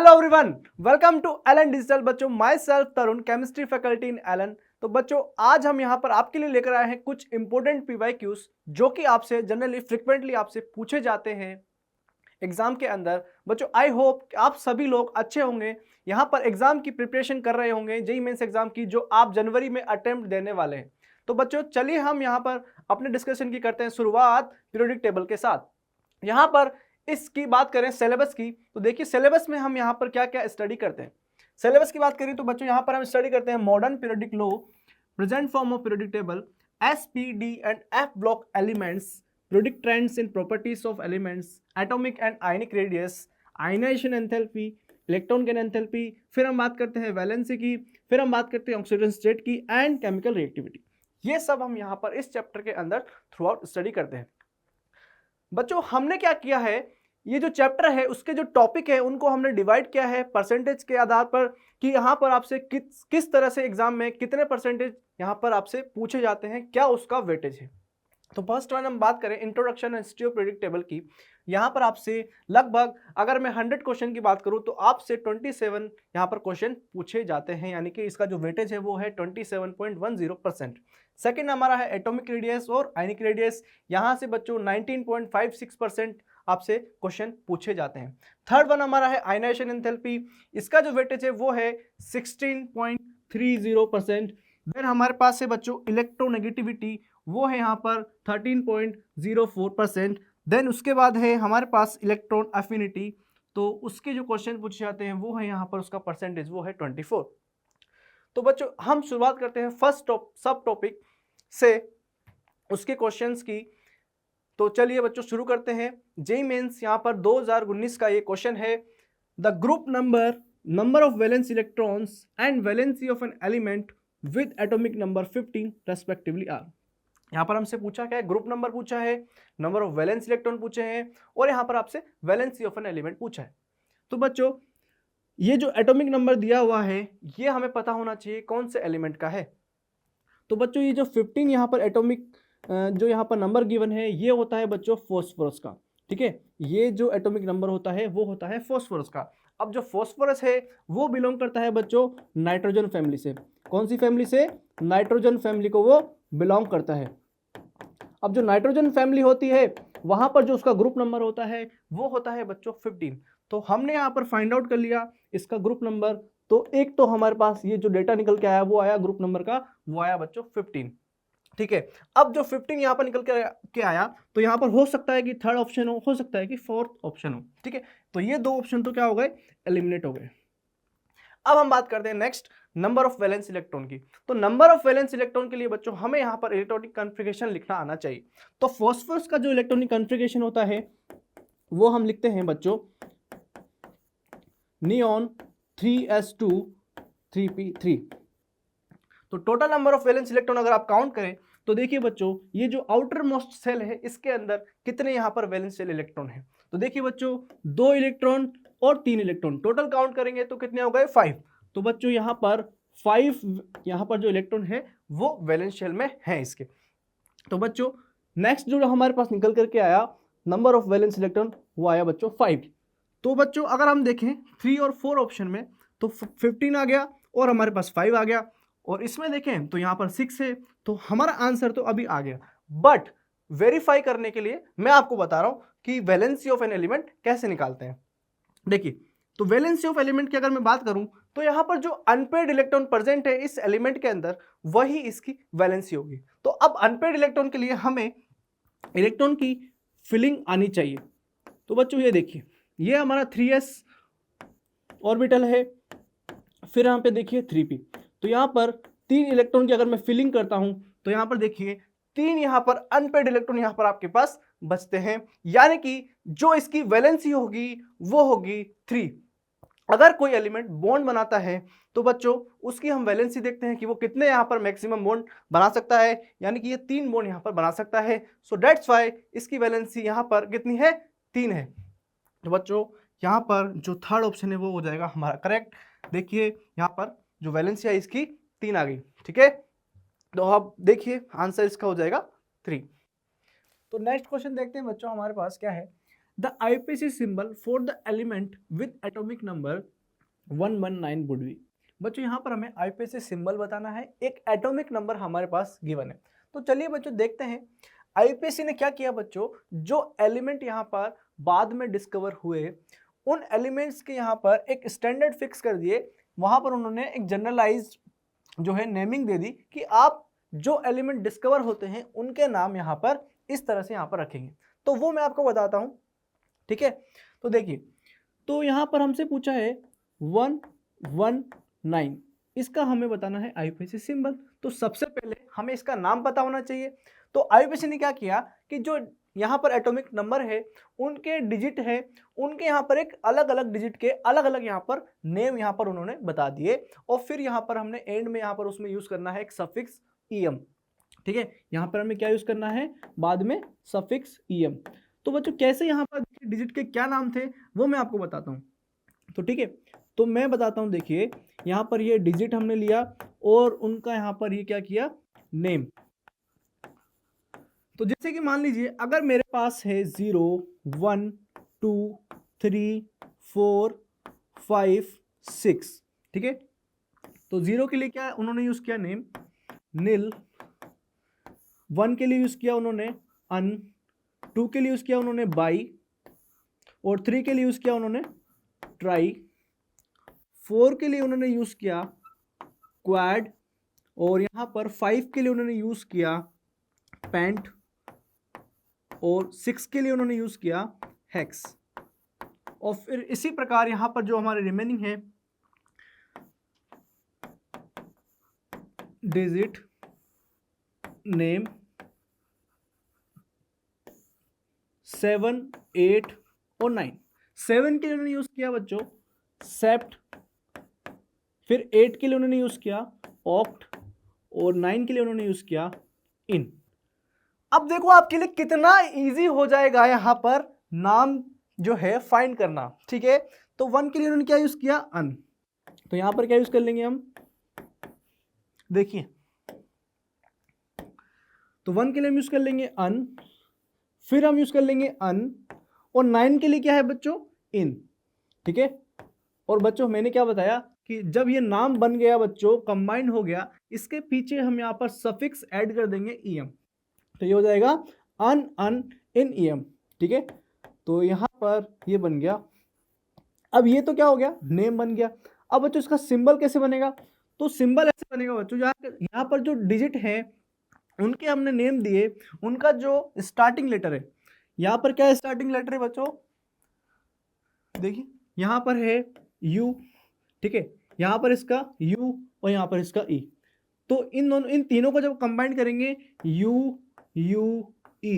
Hello everyone, welcome to Allen digital. बच्चों, myself Tarun, chemistry faculty in Allen. तो बच्चों, आज हम यहाँ पर आपके लिए लेकर आए हैं कुछ इंपॉर्टेंट पीवाईक्यूज जो कि आपसे जनरली फ्रिक्वेंटली आपसे पूछे जाते हैं एग्जाम के अंदर। बच्चों, आई होप आप सभी लोग अच्छे होंगे, यहाँ पर एग्जाम की प्रिपरेशन कर रहे होंगे, जेईई मेंस एग्जाम की, जो आप जनवरी में अटेम्प्ट देने वाले हैं। तो बच्चों, चलिए हम यहाँ पर अपने डिस्कशन की करते हैं शुरुआत पीरियोडिक टेबल के साथ। यहाँ पर इसकी बात करें सिलेबस की, तो देखिए सिलेबस में हम यहाँ पर क्या क्या स्टडी करते हैं। सिलेबस की बात करें तो बच्चों यहाँ पर हम स्टडी करते हैं modern periodic law, present form of periodic table, s p d and f block elements, periodic trends in properties of elements, atomic and ionic radius, ionization enthalpy, electron gain enthalpy, फिर हम बात करते हैं वैलेंसी की, फिर हम बात करते हैं ऑक्सीडेशन स्टेट की एंड केमिकल रिएक्टिविटी। ये सब हम यहाँ पर इस चैप्टर के अंदर थ्रू आउट स्टडी करते हैं। बच्चों, हमने क्या किया है, ये जो चैप्टर है उसके जो टॉपिक है उनको हमने डिवाइड किया है परसेंटेज के आधार पर कि यहाँ पर आपसे किस तरह से एग्जाम में कितने परसेंटेज यहाँ पर आपसे पूछे जाते हैं, क्या उसका वेटेज है। तो फर्स्ट वन हम बात करें introduction and history of periodic table की। यहाँ पर आपसे लगभग, अगर मैं 100 क्वेश्चन की बात करूँ तो आपसे 27 यहाँ पर क्वेश्चन पूछे जाते हैं, यानी कि इसका जो वेटेज है वो है 27.10%। सेकेंड हमारा है एटॉमिक रेडियस और आयनिक रेडियस, यहाँ से बच्चों 19.56% आपसे क्वेश्चन पूछे जाते हैं। थर्ड वन हमारा है आयनाइजेशन एंथैल्पी, इसका जो वेटेज है वो है 16.30%। देन हमारे पास है बच्चों इलेक्ट्रोनेगेटिविटी, वो है यहाँ पर 13.04%। देन उसके बाद है हमारे पास इलेक्ट्रॉन एफिनिटी, तो उसके जो क्वेश्चन पूछे जाते हैं वो है यहाँ पर उसका परसेंटेज वो है 24। तो बच्चों, हम शुरुआत करते हैं फर्स्ट सब टॉपिक से उसके क्वेश्चंस की। तो चलिए बच्चों शुरू करते हैं। जेईई मेंस यहाँ पर 2019 का ये क्वेश्चन है, the group number of valence electrons and valency of an element with atomic number 15 respectively are. यहाँ पर हमसे पूछा क्या है, ग्रुप नंबर पूछा है, नंबर ऑफ वैलेंस इलेक्ट्रॉन पूछे हैं और यहाँ पर आपसे वैलेंसी ऑफ एन एलिमेंट पूछा है। तो बच्चों, ये जो एटॉमिक नंबर दिया हुआ है ये हमें पता होना चाहिए कौन से एलिमेंट का है। तो बच्चों, ये जो 15 यहाँ पर एटॉमिक जो यहाँ पर नंबर गिवन है ये होता है बच्चों फॉस्फोरस का। ठीक है, ये जो एटॉमिक नंबर होता है वो होता है फॉस्फोरस का। अब जो फॉस्फोरस है वो बिलोंग करता है बच्चों नाइट्रोजन फैमिली से। कौन सी फैमिली से? नाइट्रोजन फैमिली को वो बिलोंग करता है। अब जो नाइट्रोजन फैमिली होती है वहां पर जो उसका ग्रुप नंबर होता है वो होता है बच्चों 15। तो हमने यहाँ पर फाइंड आउट कर लिया इसका ग्रुप नंबर। तो एक तो हमारे पास ये जो डेटा निकल के आया वो आया ग्रुप नंबर का, वो आया बच्चों 15। ठीक है, अब जो 15 यहाँ पर निकल के आया तो यहाँ पर हो सकता है कि थर्ड ऑप्शन हो सकता है कि फोर्थ ऑप्शन हो। ठीक है, तो ये दो ऑप्शन तो क्या हो गए, एलिमिनेट हो गए। अब हम बात करते हैं next number of valence electron की। तो नंबर ऑफ वैलेंस इलेक्ट्रॉन के लिए बच्चों हमें यहाँ पर इलेक्ट्रॉनिक कॉन्फ़िगरेशन लिखना आना चाहिए। तो फॉस्फोरस का जो इलेक्ट्रॉनिक कॉन्फ़िगरेशन होता है वो हम लिखते हैं बच्चों नियॉन 3s2 3p3। तो total number of valence electron अगर आप काउंट करें तो देखिए बच्चों, ये जो आउटर मोस्ट सेल है इसके अंदर कितने यहाँ पर वैलेंस सेल इलेक्ट्रॉन है। तो देखिए बच्चों, 2 इलेक्ट्रॉन और 3 इलेक्ट्रॉन, टोटल काउंट करेंगे तो कितने हो गए 5। तो बच्चों यहाँ पर 5 यहाँ पर जो इलेक्ट्रॉन है वो वैलेंस शेल में है इसके। तो बच्चों नेक्स्ट जो हमारे पास निकल करके आया नंबर ऑफ वैलेंस इलेक्ट्रॉन वो आया बच्चों 5। तो बच्चों अगर हम देखें 3 और 4 ऑप्शन में तो 15 आ गया और हमारे पास 5 आ गया, और इसमें देखें तो यहाँ पर 6 है। तो हमारा आंसर तो अभी आ गया, बट वेरीफाई करने के लिए मैं आपको बता रहा हूं कि वैलेंसी ऑफ एन एलिमेंट कैसे निकालते हैं। देखिए, तो वैलेंसी ऑफ एलिमेंट की अगर मैं बात करूं तो यहां पर जो अनपेड इलेक्ट्रॉन प्रेजेंट है इस एलिमेंट के अंदर वही इसकी वैलेंसी होगी। तो अब अनपेड इलेक्ट्रॉन के लिए हमें इलेक्ट्रॉन की फिलिंग आनी चाहिए। तो बच्चों ये देखिए, ये हमारा 3s ऑर्बिटल है, फिर यहाँ पे देखिए 3p। तो यहाँ पर 3 इलेक्ट्रॉन की अगर मैं फिलिंग करता हूं तो यहाँ पर देखिए 3 यहाँ पर अनपेड इलेक्ट्रॉन यहाँ पर आपके पास बचते हैं, यानी कि जो इसकी वैलेंसी होगी वो होगी 3। अगर कोई एलिमेंट बॉन्ड बनाता है तो बच्चों उसकी हम वैलेंसी देखते हैं कि वो कितने यहाँ पर मैक्सिमम बॉन्ड बना सकता है, यानी कि ये 3 बॉन्ड यहाँ पर बना सकता है। सो दैट्स वाई इसकी वैलेंसी यहाँ पर कितनी है, 3 है। तो बच्चों यहाँ पर जो थर्ड ऑप्शन है वो हो जाएगा हमारा करेक्ट। देखिए यहाँ पर जो वैलेंसी है इसकी 3 आ गई। ठीक है, तो अब देखिए आंसर इसका हो जाएगा 3। तो नेक्स्ट क्वेश्चन देखते हैं बच्चों, हमारे पास क्या है, the IPC symbol for the element with atomic number 119 would be. बच्चों यहाँ पर हमें आईपीएससी सिंबल बताना है, एक एटॉमिक नंबर हमारे पास गिवन है। तो चलिए बच्चों देखते हैं आईपीएससी ने क्या किया बच्चों, जो एलिमेंट यहाँ पर बाद में डिस्कवर हुए उन एलिमेंट्स के यहाँ पर एक स्टैंडर्ड फिक्स कर दिए, वहां पर उन्होंने एक जनरलाइज्ड जो है नेमिंग दे दी कि आप जो एलिमेंट डिस्कवर होते हैं उनके नाम यहाँ पर इस तरह से यहाँ पर रखेंगे। तो वो मैं आपको बताता हूँ, ठीक है। तो देखिए, तो यहाँ पर हमसे पूछा है 119, इसका हमें बताना है आईपीएससी सिंबल। तो सबसे पहले हमें इसका नाम पता होना चाहिए। तो आईपीएससी ने क्या किया कि जो यहाँ पर एटॉमिक नंबर है उनके डिजिट है, उनके यहाँ पर एक अलग अलग डिजिट के अलग अलग यहाँ पर नेम यहाँ पर उन्होंने बता दिए, और फिर यहाँ पर हमने एंड में यहाँ पर उसमें यूज करना है एक सफिक्स em, ठीक है। यहाँ पर हमें क्या यूज करना है, बाद में सफिक्स em। तो बच्चों कैसे यहाँ पर डिजिट के क्या नाम थे वो मैं आपको बताता हूँ। तो ठीक है, तो मैं बताता हूँ। देखिए यहाँ पर ये डिजिट हमने लिया और उनका यहाँ पर ये क्या किया, नेम। तो जैसे कि मान लीजिए अगर मेरे पास है 0 1 2 3 4 5 6, ठीक है। तो 0 के लिए क्या उन्होंने यूज किया, नेम, नील। 1 के लिए यूज किया उन्होंने अन, 2 के लिए यूज किया उन्होंने बाई, और 3 के लिए यूज किया उन्होंने ट्राई, 4 के लिए उन्होंने यूज किया क्वाड, और यहाँ पर 5 के लिए उन्होंने यूज किया पेंट, और 6 के लिए उन्होंने यूज किया हेक्स। और फिर इसी प्रकार यहाँ पर जो हमारे रिमेनिंग है डिजिट, नेम, 7 8 और 9। 7 के लिए उन्होंने यूज किया बच्चों सेप्ट, फिर 8 के लिए उन्होंने यूज किया ऑक्ट, और 9 के लिए उन्होंने यूज किया इन। अब देखो आपके लिए कितना इजी हो जाएगा यहाँ पर नाम जो है फाइंड करना, ठीक है। तो 1 के लिए उन्होंने क्या यूज किया, अन। तो यहां पर क्या यूज कर लेंगे हम, देखिए, तो 1 के लिए हम यूज कर लेंगे अन, फिर हम यूज कर लेंगे अन, और 9 के लिए क्या है बच्चों, इन, ठीक है। और बच्चों मैंने क्या बताया कि जब ये नाम बन गया बच्चों, कंबाइन हो गया, इसके पीछे हम यहाँ पर सफिक्स ऐड कर देंगे em, तो ये हो जाएगा अन अन इन em, ठीक है। तो यहाँ पर ये बन गया। अब ये तो क्या हो गया, नेम बन गया। अब बच्चों इसका सिंबल कैसे बनेगा, तो सिंबल ऐसे बनेगा बच्चों, यहाँ पर जो डिजिट है उनके हमने नेम दिए, उनका जो स्टार्टिंग लेटर है, यहाँ पर क्या स्टार्टिंग लेटर है बच्चों, देखिए यहाँ पर है U, ठीक है, यहाँ पर इसका U और यहाँ पर इसका E। तो इन तीनों को जब कंबाइन करेंगे U U E,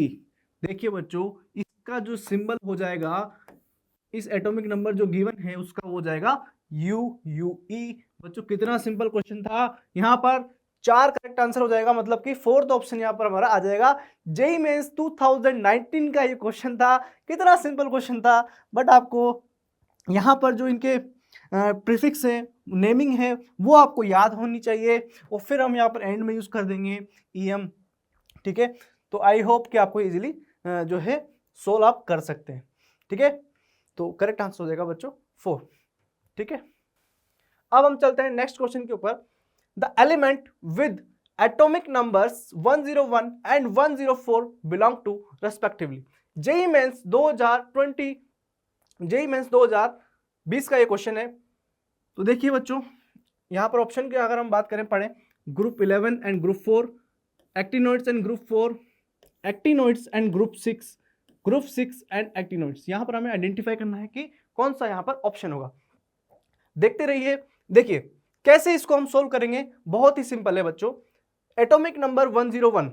देखिए बच्चों इसका जो सिंबल हो जाएगा, इस एटॉमिक नंबर जो गिवन है उसका हो जाएगा U U E। बच्चों कितना सिंपल क्वेश्चन था, यहाँ पर 4 करेक्ट आंसर हो जाएगा, मतलब कि 4th ऑप्शन यहाँ पर हमारा आ जाएगा। जेईई मेंस 2019 का ये क्वेश्चन था, कितना सिंपल क्वेश्चन था, बट आपको यहाँ पर जो इनके प्रीफिक्स है, नेमिंग है, वो आपको याद होनी चाहिए, और फिर हम यहाँ पर एंड में यूज कर देंगे em, ठीक है। तो आई होप कि आपको इजीली जो है सोल्व आप कर सकते हैं, ठीक है। तो करेक्ट आंसर हो जाएगा बच्चों 4, ठीक है। अब हम चलते हैं नेक्स्ट क्वेश्चन के ऊपर। The element with atomic numbers 101 and 104 belong to respectively. JEE mains 2020, JEE mains 2020 का ये क्वेश्चन है। तो देखिए बच्चों यहाँ पर ऑप्शन की अगर हम बात करें, पढ़ें, group 11 and group 4, actinoids and group 4, actinoids and group 6, group 6 and actinoids. यहाँ पर हमें आइडेंटिफाई करना है कि कौन सा यहाँ पर ऑप्शन होगा। देखते रहिए, देखिए कैसे इसको हम सोल्व करेंगे, बहुत ही सिंपल है बच्चों। एटॉमिक नंबर 101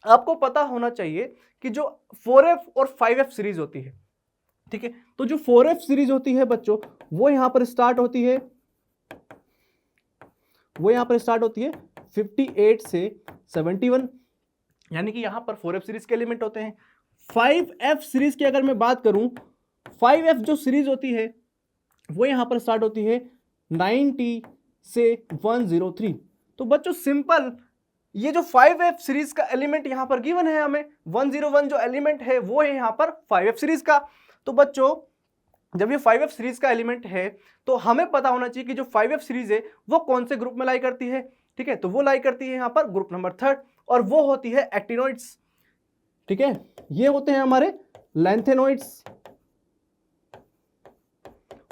आपको पता होना चाहिए कि जो 4f और 5f सीरीज होती है, ठीक है। तो जो 4f सीरीज होती है बच्चों, वो यहां पर स्टार्ट होती है, वो यहां पर स्टार्ट होती है 58 से 71, यानी कि यहां पर 4f सीरीज के एलिमेंट होते हैं। 5f सीरीज की अगर मैं बात करूं, 5f जो सीरीज होती है वो यहां पर स्टार्ट होती है 90 से 103। तो बच्चों सिंपल, ये जो 5f सीरीज का एलिमेंट यहां पर गिवन है हमें, 101 जो एलिमेंट है वो है यहां पर 5f सीरीज का। तो बच्चों जब ये 5f सीरीज का एलिमेंट है तो हमें पता होना चाहिए कि जो 5f सीरीज है वो कौन से ग्रुप में लाई करती है। ठीक है, तो वो लाई करती है यहाँ पर ग्रुप नंबर 3 और वो होती है एक्टिनोइड्स। ठीक है, ये होते हैं हमारे लैंथेनोइड्स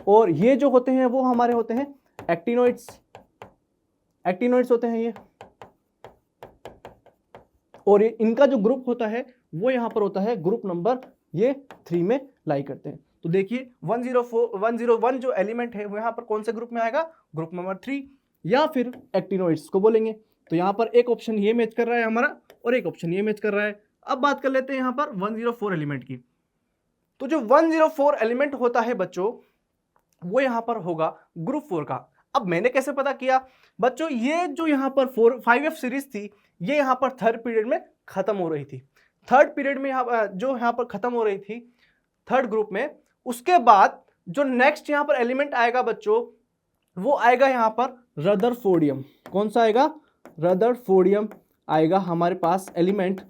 और ये जो होते हैं वो हमारे होते हैं एक्टिनोइड्स। एक्टिनोइड्स होते हैं ये, और इनका जो ग्रुप होता है वो यहां पर होता है ग्रुप नंबर ये 3 में लाई करते हैं। तो देखिए 101 जो एलिमेंट है वो यहां पर कौन से ग्रुप में आएगा, ग्रुप नंबर 3 या फिर एक्टिनोइड्स को बोलेंगे। तो यहां पर एक ऑप्शन ये मैच कर रहा है हमारा और एक ऑप्शन ये मैच कर रहा है। अब बात कर लेते हैं यहां पर 104 एलिमेंट की। तो जो 104 एलिमेंट होता है बच्चों वो यहां पर होगा ग्रुप 4 का। अब मैंने कैसे पता किया बच्चों, ये जो यहां पर 5f सीरीज थी ये यहां पर थर्ड पीरियड में खत्म हो रही थी। थर्ड पीरियड में जो यहां पर खत्म हो रही थी थर्ड ग्रुप में, उसके बाद जो नेक्स्ट यहां पर एलिमेंट आएगा बच्चों वो आएगा यहां पर रदरफोर्डियम। कौन सा आएगा, रदरफोर्डियम आएगा हमारे पास एलिमेंट।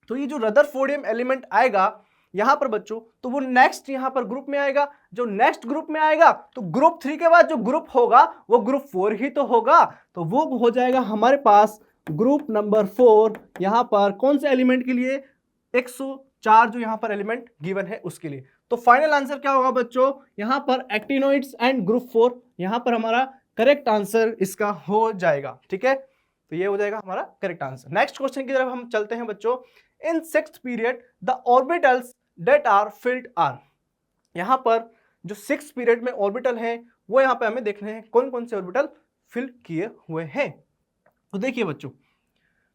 तो ये जो रदरफोर्डियम एलिमेंट आएगा यहां पर बच्चों तो वो नेक्स्ट यहां पर ग्रुप में आएगा। जो नेक्स्ट ग्रुप में आएगा तो ग्रुप 3 के बाद जो ग्रुप होगा वो ग्रुप 4 ही तो होगा, तो वो हो जाएगा हमारे पास ग्रुप नंबर 4। यहां पर कौन से एलिमेंट के लिए, 104 जो यहां पर एलिमेंट गिवन है उसके लिए। तो फाइनल आंसर क्या होगा बच्चों, यहां पर एक्टिनोइड्स एंड ग्रुप 4 यहां पर हमारा करेक्ट आंसर इसका हो जाएगा। ठीक है, तो ये हो जाएगा हमारा करेक्ट आंसर। नेक्स्ट क्वेश्चन की तरफ हम चलते हैं बच्चों। इन 6th period the orbitals that are filled are, यहां पर जो 6th पीरियड में ऑर्बिटल है वो यहां पे हमें देखने हैं कौन कौन से ऑर्बिटल फिल किए हुए हैं। तो देखिए बच्चों,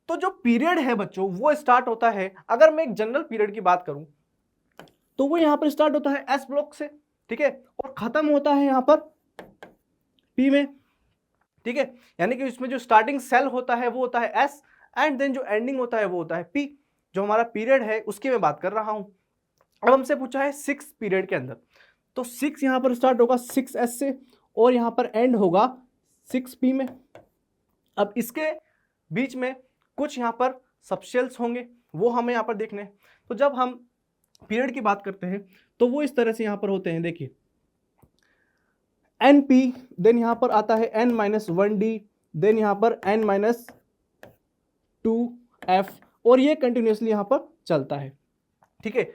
तो जो पीरियड है बच्चों वो स्टार्ट होता है, अगर मैं एक जनरल पीरियड की बात करूं तो वो यहां पर स्टार्ट होता है एस ब्लॉक से। ठीक है, और खत्म होता है यहां पर पी में। ठीक है, यानी कि इसमें जो स्टार्टिंग सेल होता है वो होता है एस एंड देन जो एंडिंग होता है वो होता है पी। जो हमारा पीरियड है उसकी मैं बात कर रहा हूं। अब हमसे पूछा है 6 पीरियड के अंदर, तो 6 यहां पर स्टार्ट होगा 6s से और यहां पर एंड होगा 6p में। अब इसके बीच में कुछ यहां पर सबशेल्स होंगे वो हमें यहां पर देखने हैं। तो जब हम पीरियड की बात करते हैं तो वो इस तरह से यहां पर होते हैं। देखिए np, देन यहां पर आता है n-1d, देन यहां पर n-2f और ये कंटिन्यूसली यहां पर चलता है। ठीक है,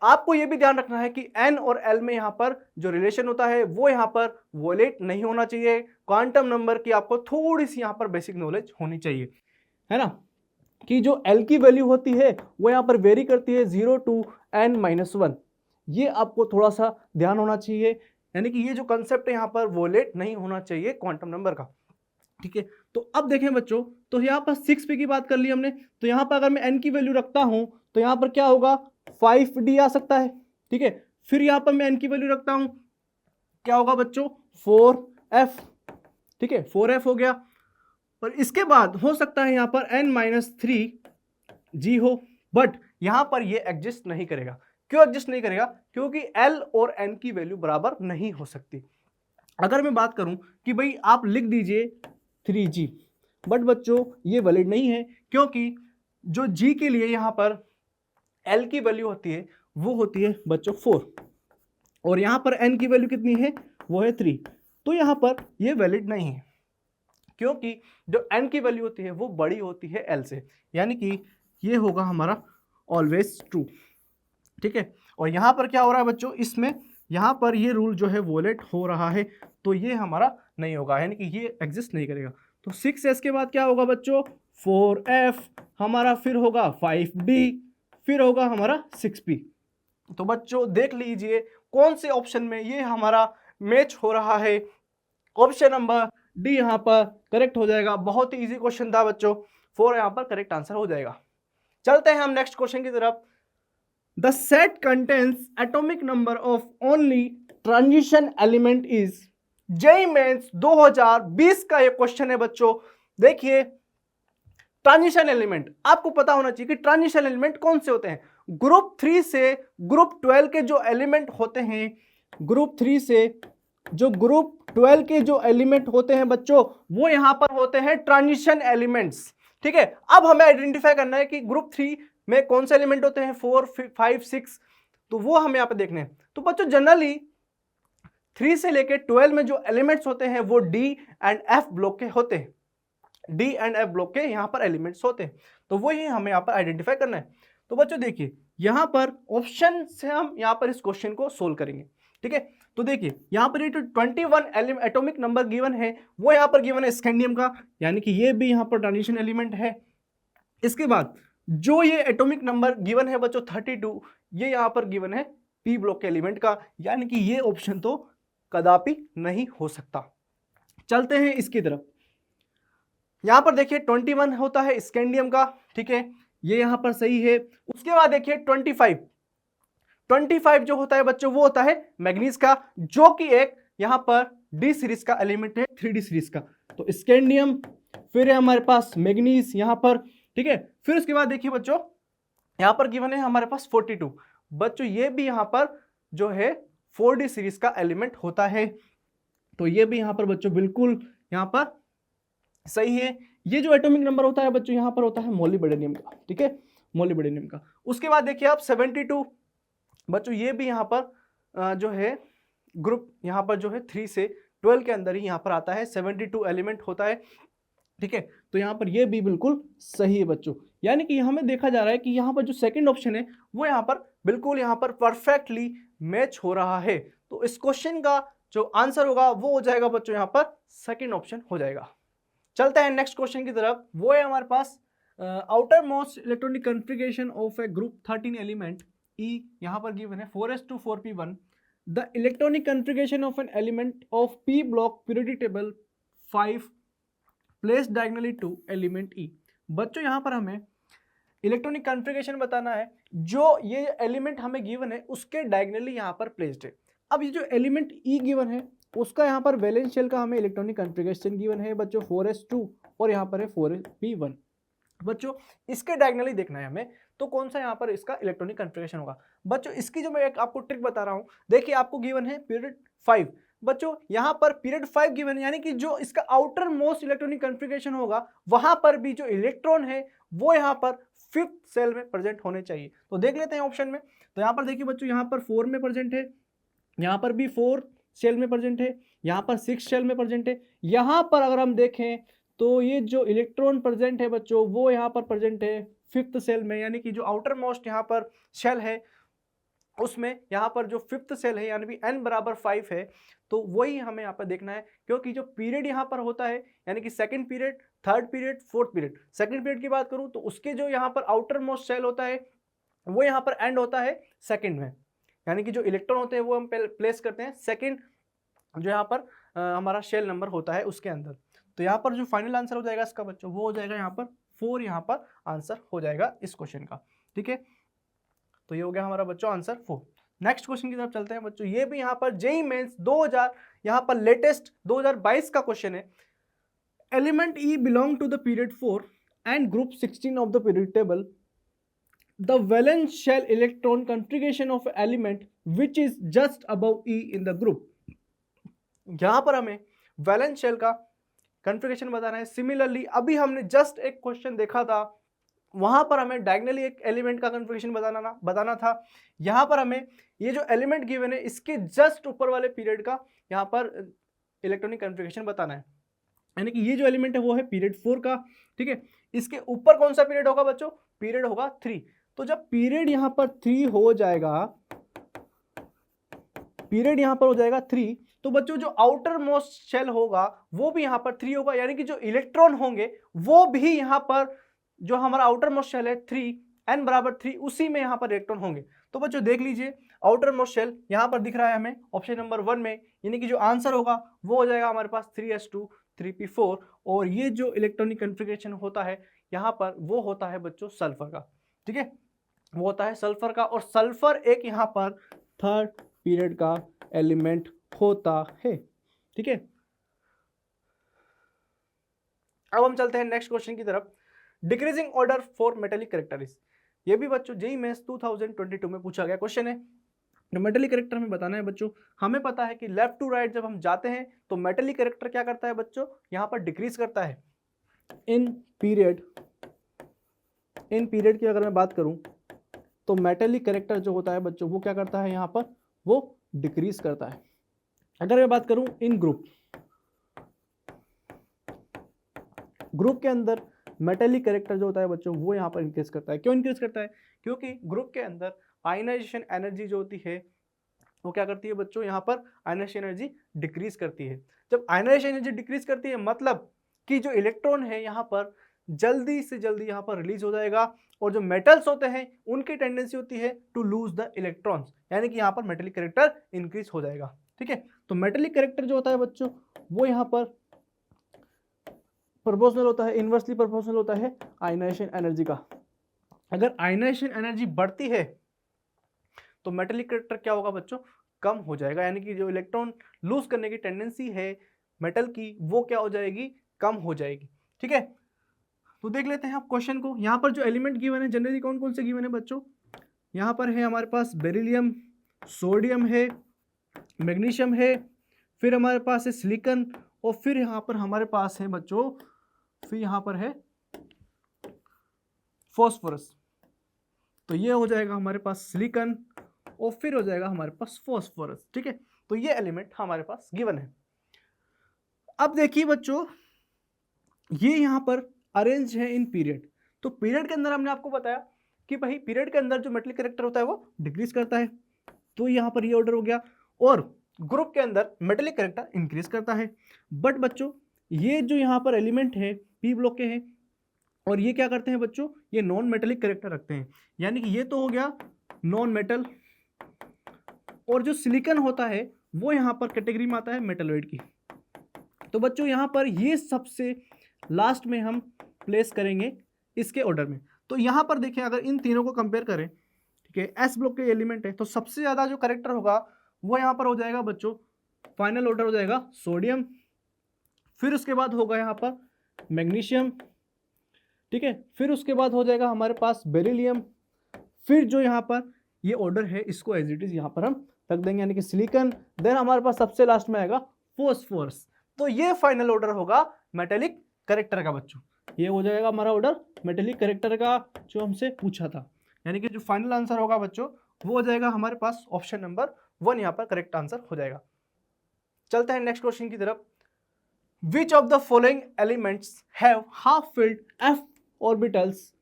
आपको यह भी ध्यान रखना है कि n और l में यहां पर जो रिलेशन होता है वो यहां पर वोलेट नहीं होना चाहिए। क्वांटम नंबर की आपको थोड़ी सी यहां पर बेसिक नॉलेज होनी चाहिए, है ना, कि जो l की वैल्यू होती है वो यहां पर वेरी करती है 0 to n-1। ये आपको थोड़ा सा ध्यान होना चाहिए, यानी कि ये जो कंसेप्ट है यहां पर वोलेट नहीं होना चाहिए क्वांटम नंबर का। ठीक है, तो अब देखें बच्चों, तो यहां पर 6p की बात कर ली हमने, तो यहां पर अगर मैं n की वैल्यू रखता हूं तो यहां पर क्या होगा 5d आ सकता है। ठीक है, फिर यहां पर मैं n की वैल्यू रखता हूं क्या होगा बच्चों 4f। ठीक है, 4f हो गया, और इसके बाद हो सकता है यहां पर n-3g हो, बट यहां पर ये एग्जिस्ट नहीं करेगा। क्यों एग्जिस्ट नहीं करेगा, क्योंकि l और n की वैल्यू बराबर नहीं हो सकती। अगर मैं बात करूं कि भाई आप लिख दीजिए 3g, बट बच्चों ये वैलिड नहीं है, क्योंकि जो g के लिए यहां पर l की वैल्यू होती है वो होती है बच्चों 4 और यहां पर n की वैल्यू कितनी है वो है 3, तो यहां पर ये वैलिड नहीं है, क्योंकि जो n की वैल्यू होती है वो बड़ी होती है l से, यानी कि ये होगा हमारा ऑलवेज ट्रू। ठीक है, और यहां पर क्या हो रहा है बच्चों, इसमें यहां पर ये रूल जो है वोलेट हो रहा है, तो ये हमारा नहीं होगा, यानी कि ये एग्जिस्ट नहीं करेगा। तो 6s के बाद क्या होगा बच्चों 4f, हमारा फिर होगा 5d, फिर होगा हमारा 6p। तो बच्चों देख लीजिए कौन से ऑप्शन में ये हमारा मैच हो रहा है। ऑप्शन नंबर डी यहां पर करेक्ट हो जाएगा। बहुत ही इजी क्वेश्चन था बच्चों, 4 यहां पर करेक्ट आंसर हो जाएगा। चलते हैं हम नेक्स्ट क्वेश्चन की तरफ। The set contains atomic number of only transition element is. JEE mains 2020 का ये क्वेश्चन है बच्चों। देखिए ट्रांजिशन एलिमेंट आपको पता होना चाहिए कि ट्रांजिशन एलिमेंट कौन से होते हैं। ग्रुप 3 से ग्रुप 12 के जो एलिमेंट होते हैं, ग्रुप 3 से जो ग्रुप 12 के जो एलिमेंट होते हैं बच्चों वो यहां पर होते हैं ट्रांजिशन एलिमेंट्स। ठीक है, अब हमें आइडेंटिफाई करना है कि ग्रुप 3 में कौन से एलिमेंट होते हैं 4, 5, 6, तो वो हमें यहां पर देखने हैं। तो बच्चों जनरली 3 से लेके 12 में जो एलिमेंट्स होते हैं वो डी एंड एफ ब्लॉक के होते हैं, डी एंड एफ ब्लॉक के यहाँ पर एलिमेंट्स होते हैं, तो वो ही हमें यहाँ पर आइडेंटिफाई करना है। तो बच्चों देखिए यहाँ पर ऑप्शन से हम यहाँ पर इस क्वेश्चन को सोल्व करेंगे, ठीक है। तो देखिए यहाँ पर ये जो 21 एटॉमिक नंबर गिवन है वो यहाँ पर गिवन है स्कैंडियम का, यानी कि ये भी यहाँ पर ट्रांजिशन एलिमेंट है। इसके बाद जो ये एटॉमिक नंबर गिवन है बच्चों 32, ये यहाँ पर गिवन है पी ब्लॉक के एलिमेंट का, यानी कि ये ऑप्शन तो कदापि नहीं हो सकता। चलते हैं इसकी तरफ। यहां पर देखिए 21 होता है स्कैंडियम का, ठीक है, ये यहां पर सही है। उसके बाद देखिए 25 जो होता है बच्चों वो होता है मैग्नीज का, जो कि एक यहां पर डी सीरीज का एलिमेंट है, 3D सीरीज का। तो स्कैंडियम, फिर है हमारे पास मैग्नीज यहां पर, ठीक है। फिर उसके बाद देखिए बच्चों यहां पर गिवन है हमारे पास 42, बच्चों ये भी यहां पर जो है 4D सीरीज का एलिमेंट होता है, तो ये भी यहां पर बच्चों बिल्कुल यहां पर सही है। ये जो एटॉमिक नंबर होता है बच्चों यहां पर होता है मोलिब्डेनियम का, ठीक है, मोलिब्डेनियम का। उसके बाद देखिए आप 72 बच्चों ये भी यहां पर जो है ग्रुप यहां पर जो है 3 से 12 के अंदर ही यहां पर आता है, 72 एलिमेंट होता है, ठीक है। तो यहां पर ये भी बिल्कुल सही है बच्चों, यानी कि हमें देखा जा रहा है कि यहां पर जो सेकंड ऑप्शन है वो यहां पर बिल्कुल यहां पर परफेक्टली मैच हो रहा है। तो इस क्वेश्चन का जो आंसर होगा वो हो जाएगा बच्चों यहां पर सेकंड ऑप्शन हो जाएगा। चलते हैं नेक्स्ट क्वेश्चन की तरफ। वो है हमारे पास outermost electronic configuration of a group 13 element E, यहां पर गिवन है 4s2 4p1, the electronic configuration of an element of p block periodic table 5 place diagonally to element E. बच्चों यहां पर हमें इलेक्ट्रॉनिक कॉन्फ़िगरेशन बताना है, जो ये एलिमेंट हमें गिवन है उसके डायगोनली यहां पर प्लेस्ड है। अब ये जो एलिमेंट ई गिवन है उसका यहाँ पर वैलेंस शेल का हमें इलेक्ट्रॉनिक कॉन्फ़िगरेशन गिवन है बच्चों 4s2 और यहाँ पर है 4p1। बच्चों इसके डायगोनली देखना है हमें, तो कौन सा यहाँ पर इसका इलेक्ट्रॉनिक कॉन्फ़िगरेशन होगा। बच्चों इसकी जो मैं एक आपको ट्रिक बता रहा हूँ, देखिए आपको गिवन है पीरियड 5, बच्चों यहाँ पर पीरियड 5 गिवन है, यानी कि जो इसका आउटर मोस्ट इलेक्ट्रॉनिक कॉन्फ़िगरेशन होगा वहां पर भी जो इलेक्ट्रॉन है वो यहाँ पर 5th सेल में प्रेजेंट होने चाहिए। तो देख लेते हैं ऑप्शन में। तो यहाँ पर देखिए बच्चों यहाँ पर 4 में प्रेजेंट है, यहाँ पर भी 4 सेल में प्रेजेंट है, यहाँ पर 6 सेल में प्रेजेंट है। यहाँ पर अगर हम देखें तो ये जो इलेक्ट्रॉन प्रेजेंट है बच्चों वो यहाँ पर प्रेजेंट है 5th सेल में, यानी कि जो आउटर मोस्ट यहाँ पर शेल है उसमें यहाँ पर जो 5th सेल है यानी कि n बराबर 5 है, तो वही हमें यहाँ पर देखना है। क्योंकि जो पीरियड यहाँ पर होता है यानी कि second period, third period, fourth period, second period की बात करूँ तो उसके जो यहाँ पर आउटर मोस्ट सेल होता है वो यहाँ पर एंड होता है सेकंड में, यानी कि जो इलेक्ट्रॉन होते हैं वो हम प्लेस करते हैं सेकंड जो यहाँ पर हमारा शेल नंबर होता है उसके अंदर। तो यहाँ पर जो फाइनल आंसर हो जाएगा इसका बच्चों वो हो जाएगा यहाँ पर 4, यहाँ पर आंसर हो जाएगा इस क्वेश्चन का, ठीक है। तो ये हो गया हमारा बच्चों आंसर 4। नेक्स्ट क्वेश्चन की तरफ चलते हैं बच्चों। ये भी यहाँ पर जेईई मेंस 2000 यहाँ पर लेटेस्ट 2022 का क्वेश्चन है। Element E belong to the period 4 and group 16 of the period table. The valence shell electron configuration of element which is just above E in the group। यहां पर हमें valence shell का configuration बताना है। Similarly अभी हमने just एक question देखा था, वहां पर हमें डायगोनली एक एलिमेंट का कॉन्फ़िगरेशन बताना था। यहां पर हमें ये जो एलिमेंट गिवन है इसके जस्ट ऊपर वाले पीरियड का यहां पर इलेक्ट्रॉनिक कॉन्फ़िगरेशन बताना है, यानी कि ये जो एलिमेंट है वो है पीरियड 4 का, ठीक है। इसके ऊपर कौन सा पीरियड होगा बच्चों? पीरियड होगा 3। तो जब पीरियड यहां पर 3 हो जाएगा, पीरियड यहां पर हो जाएगा 3, तो बच्चों जो आउटर मोस्ट शेल होगा वो भी यहां पर 3 होगा, यानी कि जो इलेक्ट्रॉन होंगे वो भी यहां पर जो हमारा आउटर मोस्ट शेल है 3 n बराबर 3 उसी में यहां पर इलेक्ट्रॉन होंगे। तो बच्चों देख लीजिए आउटर मोस्ट शेल यहां पर दिख रहा है हमें ऑप्शन नंबर 1 में, यानी कि जो आंसर होगा वो हो जाएगा हमारे पास 3s2 3p4। और ये जो इलेक्ट्रॉनिक कॉन्फ़िगरेशन होता है यहां पर वो होता है बच्चों सल्फर का, ठीक है, वो होता है सल्फर का। और सल्फर एक यहां पर थर्ड पीरियड का एलिमेंट होता है, ठीक है। अब हम चलते हैं नेक्स्ट क्वेश्चन की तरफ। Decreasing order for metallic characteristics, ये भी बच्चों जेईई मेंस 2022 में पूछा गया क्वेश्चन है। तो मेटेलिक कैरेक्टर में बताना है बच्चों। हमें पता है कि लेफ्ट टू राइट जब हम जाते हैं तो मेटेलिक कैरेक्टर क्या करता है बच्चों? यहां पर डिक्रीज करता है। इन पीरियड की अगर मैं बात करूं तो मेटेलिक कैरेक्टर जो होता है बच्चों वो क्या करता है? यहां पर वो डिक्रीज करता है। अगर मैं बात करूं इन ग्रुप के अंदर मेटेलिक कैरेक्टर जो होता है बच्चों वो यहाँ पर इंक्रीज करता है। क्यों इंक्रीज करता है? क्योंकि ग्रुप के अंदर आयनाइजेशन एनर्जी जो होती है वो क्या करती है बच्चों, यहाँ पर आयनाइजेशन एनर्जी डिक्रीज करती है। जब आयनाइजेशन एनर्जी डिक्रीज करती है मतलब कि जो इलेक्ट्रॉन है यहाँ पर जल्दी से जल्दी यहाँ पर रिलीज हो जाएगा, और जो मेटल्स होते हैं उनकी टेंडेंसी होती है टू लूज द इलेक्ट्रॉन्स, यानी कि यहाँ पर मेटेलिक कैरेक्टर इंक्रीज हो जाएगा। ठीक है, तो मेटेलिक कैरेक्टर जो होता है बच्चों वो यहाँ पर प्रोपोर्शनल होता है, इनवर्सली प्रोपोर्शनल होता है आयनाइजेशन एनर्जी का। अगर आयनाइजेशन एनर्जी बढ़ती है तो मेटेलिक कैरेक्टर क्या होगा बच्चों, कम हो जाएगा, यानी कि जो इलेक्ट्रॉन लूज करने की टेंडेंसी है मेटल की वो क्या हो जाएगी, कम हो जाएगी। ठीक है, तो देख लेते हैं आप क्वेश्चन को। यहाँ पर जो एलिमेंट गिवन है जनरली कौन कौन से गिवन है बच्चों, यहाँ पर है हमारे पास बेरिलियम, सोडियम है, मैग्नीशियम है, फिर हमारे पास है सिलिकॉन, और फिर यहाँ पर हमारे पास है बच्चों, फिर यहाँ पर है फॉस्फोरस। तो ये हो जाएगा हमारे पास सिलिकॉन और फिर हो जाएगा हमारे पास फॉस्फोरस। ठीक है, तो ये एलिमेंट हमारे पास गिवन है। अब देखिए बच्चों, ये यहाँ पर अरेंज है इन पीरियड। तो पीरियड के अंदर हमने आपको बताया कि भाई पीरियड के अंदर जो मेटेलिक कैरेक्टर होता है वो डिक्रीज करता है, तो यहाँ पर ये ऑर्डर हो गया, और ग्रुप के अंदर मेटेलिक कैरेक्टर इंक्रीज करता है। बट बच्चों ये जो यहाँ पर एलिमेंट है पी ब्लॉक के हैं, और ये क्या करते हैं बच्चों, ये नॉन मेटेलिक कैरेक्टर रखते हैं, यानी कि ये तो हो गया नॉन मेटल, और जो सिलिकॉन होता है वो यहाँ पर कैटेगरी में आता है मेटलॉइड की। तो बच्चों यहाँ पर ये सबसे लास्ट में हम प्लेस करेंगे इसके ऑर्डर में। तो यहाँ पर देखिए अगर इन तीनों को कंपेयर करें, ठीक है, एस ब्लॉक के एलिमेंट है, तो सबसे ज़्यादा जो कैरेक्टर होगा वो यहाँ पर हो जाएगा बच्चों, फाइनल ऑर्डर हो जाएगा सोडियम, फिर उसके बाद होगा यहाँ पर मैग्नीशियम, ठीक है, फिर उसके बाद हो जाएगा हमारे पास बेरिलियम, फिर जो यहाँ पर ये ऑर्डर है इसको एज इट इज यहाँ पर हम रख देंगे, यानी कि सिलिकॉन, देन हमारे पास सबसे लास्ट में आएगा फॉस्फोरस। तो ये फाइनल ऑर्डर होगा मेटेलिक कैरेक्टर का बच्चों, ये हो जाएगा हमारा ऑर्डर मेटेलिक कैरेक्टर का जो हमसे पूछा था, यानी कि जो फाइनल आंसर होगा बच्चों वो हो जाएगा हमारे पास ऑप्शन नंबर 1 यहाँ पर करेक्ट आंसर हो जाएगा। चलते हैं नेक्स्ट क्वेश्चन की तरफ। Which of the following elements have half filled f orbitals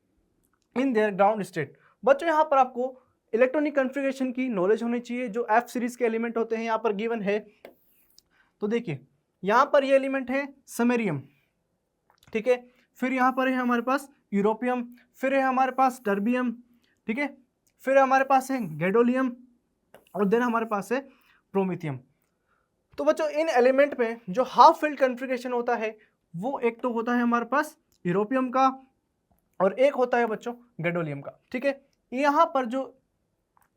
in their ground state. बच्चों यहाँ पर आपको इलेक्ट्रॉनिक कॉन्फ़िगरेशन की नॉलेज होनी चाहिए। जो f सीरीज के एलिमेंट होते हैं यहाँ पर गिवन है, तो देखिए यहाँ पर ये एलिमेंट है समैरियम, ठीक है, फिर यहाँ पर है हमारे पास यूरोपियम, फिर है हमारे पास टर्बियम, ठीक है, फिर हमारे पास है गैडोलियम, और देन हमारे पास है प्रोमिथियम। तो बच्चों इन एलिमेंट में जो हाफ फील्ड कॉन्फ़िगरेशन होता है वो एक तो होता है हमारे पास यूरोपियम का, और एक होता है बच्चों गैडोलियम का। ठीक है, यहाँ पर जो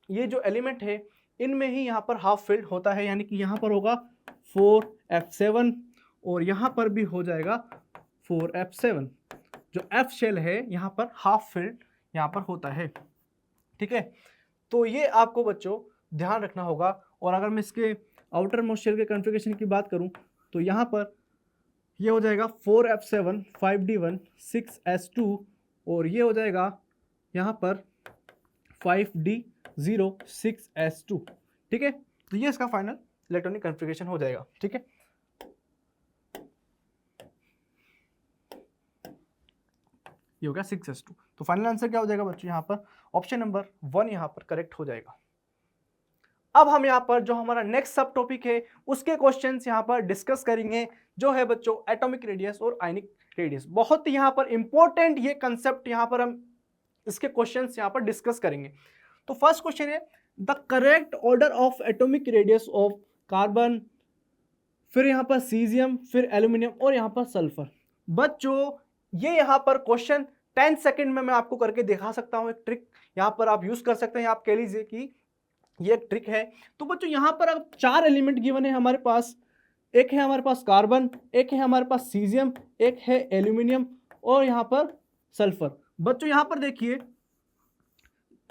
ये जो एलिमेंट है इनमें ही यहाँ पर हाफ फील्ड होता है, यानी कि यहाँ पर होगा 4f7 और यहाँ पर भी हो जाएगा 4f7। जो f शेल है यहाँ पर हाफ फील्ड यहाँ पर होता है। ठीक है, तो ये आपको बच्चों ध्यान रखना होगा। और अगर मैं इसके आउटर मोस्ट शेल के कॉन्फ़िगरेशन की बात करूँ तो यहाँ पर ये हो जाएगा 4f7 5d1 6s2, और ये हो जाएगा यहाँ पर 5d0 6s2। ठीक है, तो ये इसका फाइनल इलेक्ट्रॉनिक कॉन्फ़िगरेशन हो जाएगा। ठीक है, ये हो गया 6s2। तो फाइनल आंसर क्या हो जाएगा बच्चों, यहाँ पर ऑप्शन नंबर 1 यहाँ पर करेक्ट हो जाएगा। अब हम यहाँ पर जो हमारा नेक्स्ट सब टॉपिक है उसके क्वेश्चंस यहाँ पर डिस्कस करेंगे, जो है बच्चों एटॉमिक रेडियस और आयनिक रेडियस। बहुत ही यहाँ पर इंपॉर्टेंट ये कंसेप्ट यहाँ पर हम इसके क्वेश्चंस यहाँ पर डिस्कस करेंगे। तो फर्स्ट क्वेश्चन है the correct order of atomic radius of carbon, फिर यहाँ पर सीजियम, फिर एल्यूमिनियम और यहाँ पर सल्फर। बच्चों ये यहाँ पर क्वेश्चन 10 सेकेंड में मैं आपको करके दिखा सकता हूँ। एक ट्रिक यहाँ पर आप यूज कर सकते हैं, आप कह लीजिए कि ये एक ट्रिक है। तो बच्चों यहाँ पर अब 4 एलिमेंट गिवन है हमारे पास, एक है हमारे पास कार्बन, एक है हमारे पास सीजियम, एक है एल्यूमिनियम और यहाँ पर सल्फर। बच्चों यहाँ पर देखिए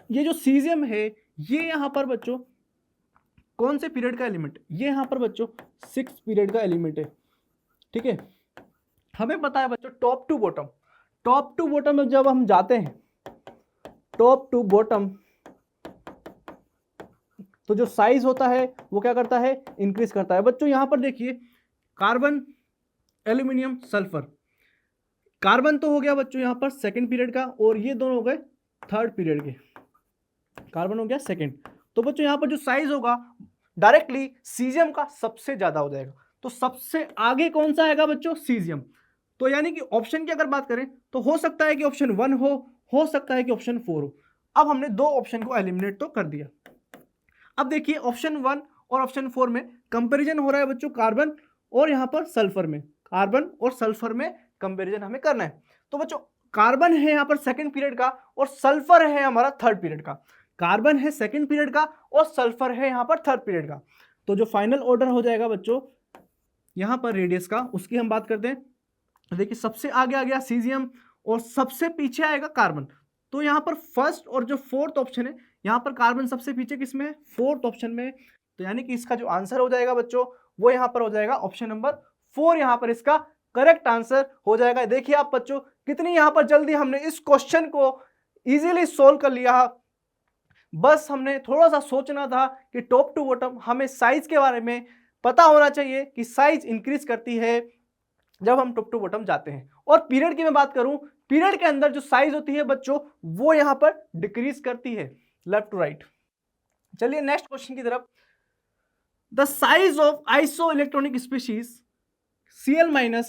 ये जो सीजियम है ये यहाँ पर बच्चों कौन से पीरियड का एलिमेंट, ये यहाँ पर बच्चों 6 पीरियड का एलिमेंट है। ठीक है, हमें पता है बच्चों टॉप टू बॉटम में जब हम जाते हैं टॉप टू बॉटम, तो जो साइज होता है वो क्या करता है, इंक्रीज करता है। बच्चों यहाँ पर देखिए, कार्बन, एल्यूमिनियम, सल्फर। कार्बन तो हो गया बच्चों यहाँ पर सेकंड पीरियड का, और ये दोनों हो गए थर्ड पीरियड के। कार्बन हो गया सेकंड। तो बच्चों यहाँ पर जो साइज होगा डायरेक्टली सीजियम का सबसे ज्यादा हो जाएगा। तो सबसे आगे कौन सा आएगा बच्चों, सीजियम। तो यानी कि ऑप्शन की अगर बात करें तो हो सकता है कि ऑप्शन 1 हो सकता है कि ऑप्शन 4 हो। अब हमने दो ऑप्शन को एलिमिनेट तो कर दिया। अब देखिए ऑप्शन 1 और ऑप्शन 4 में कंपैरिजन हो रहा है बच्चों कार्बन और यहां पर सल्फर में, कार्बन और सल्फर में कंपैरिजन हमें करना है। तो बच्चों कार्बन है यहां पर सेकंड पीरियड का और सल्फर है हमारा थर्ड पीरियड का। कार्बन है सेकंड पीरियड का और सल्फर है यहां पर थर्ड पीरियड का। तो जो फाइनल ऑर्डर हो जाएगा बच्चों यहां पर रेडियस का, उसकी हम बात करते हैं। देखिए सबसे आगे आ गया सीजियम और सबसे पीछे आएगा कार्बन। तो यहां पर फर्स्ट और जो फोर्थ ऑप्शन है, यहां पर कार्बन सबसे पीछे किसमें है, फोर्थ ऑप्शन में। तो यानी कि इसका जो आंसर हो जाएगा बच्चों वो यहां पर हो जाएगा ऑप्शन नंबर 4, यहां पर इसका करेक्ट आंसर हो जाएगा। देखिए आप बच्चों कितनी यहां पर जल्दी हमने इस क्वेश्चन को इजीली सोल्व कर लिया। बस हमने थोड़ा सा सोचना था कि टॉप टू बॉटम हमें साइज के बारे में पता होना चाहिए कि साइज इंक्रीज करती है जब हम टॉप टू बॉटम जाते हैं। और पीरियड की मैं बात करूं, पीरियड के अंदर जो साइज होती है बच्चों वो यहां पर डिक्रीज करती है लेफ्ट टू राइट। चलिए नेक्स्ट क्वेश्चन की तरफ। The size of iso electronic species Cl-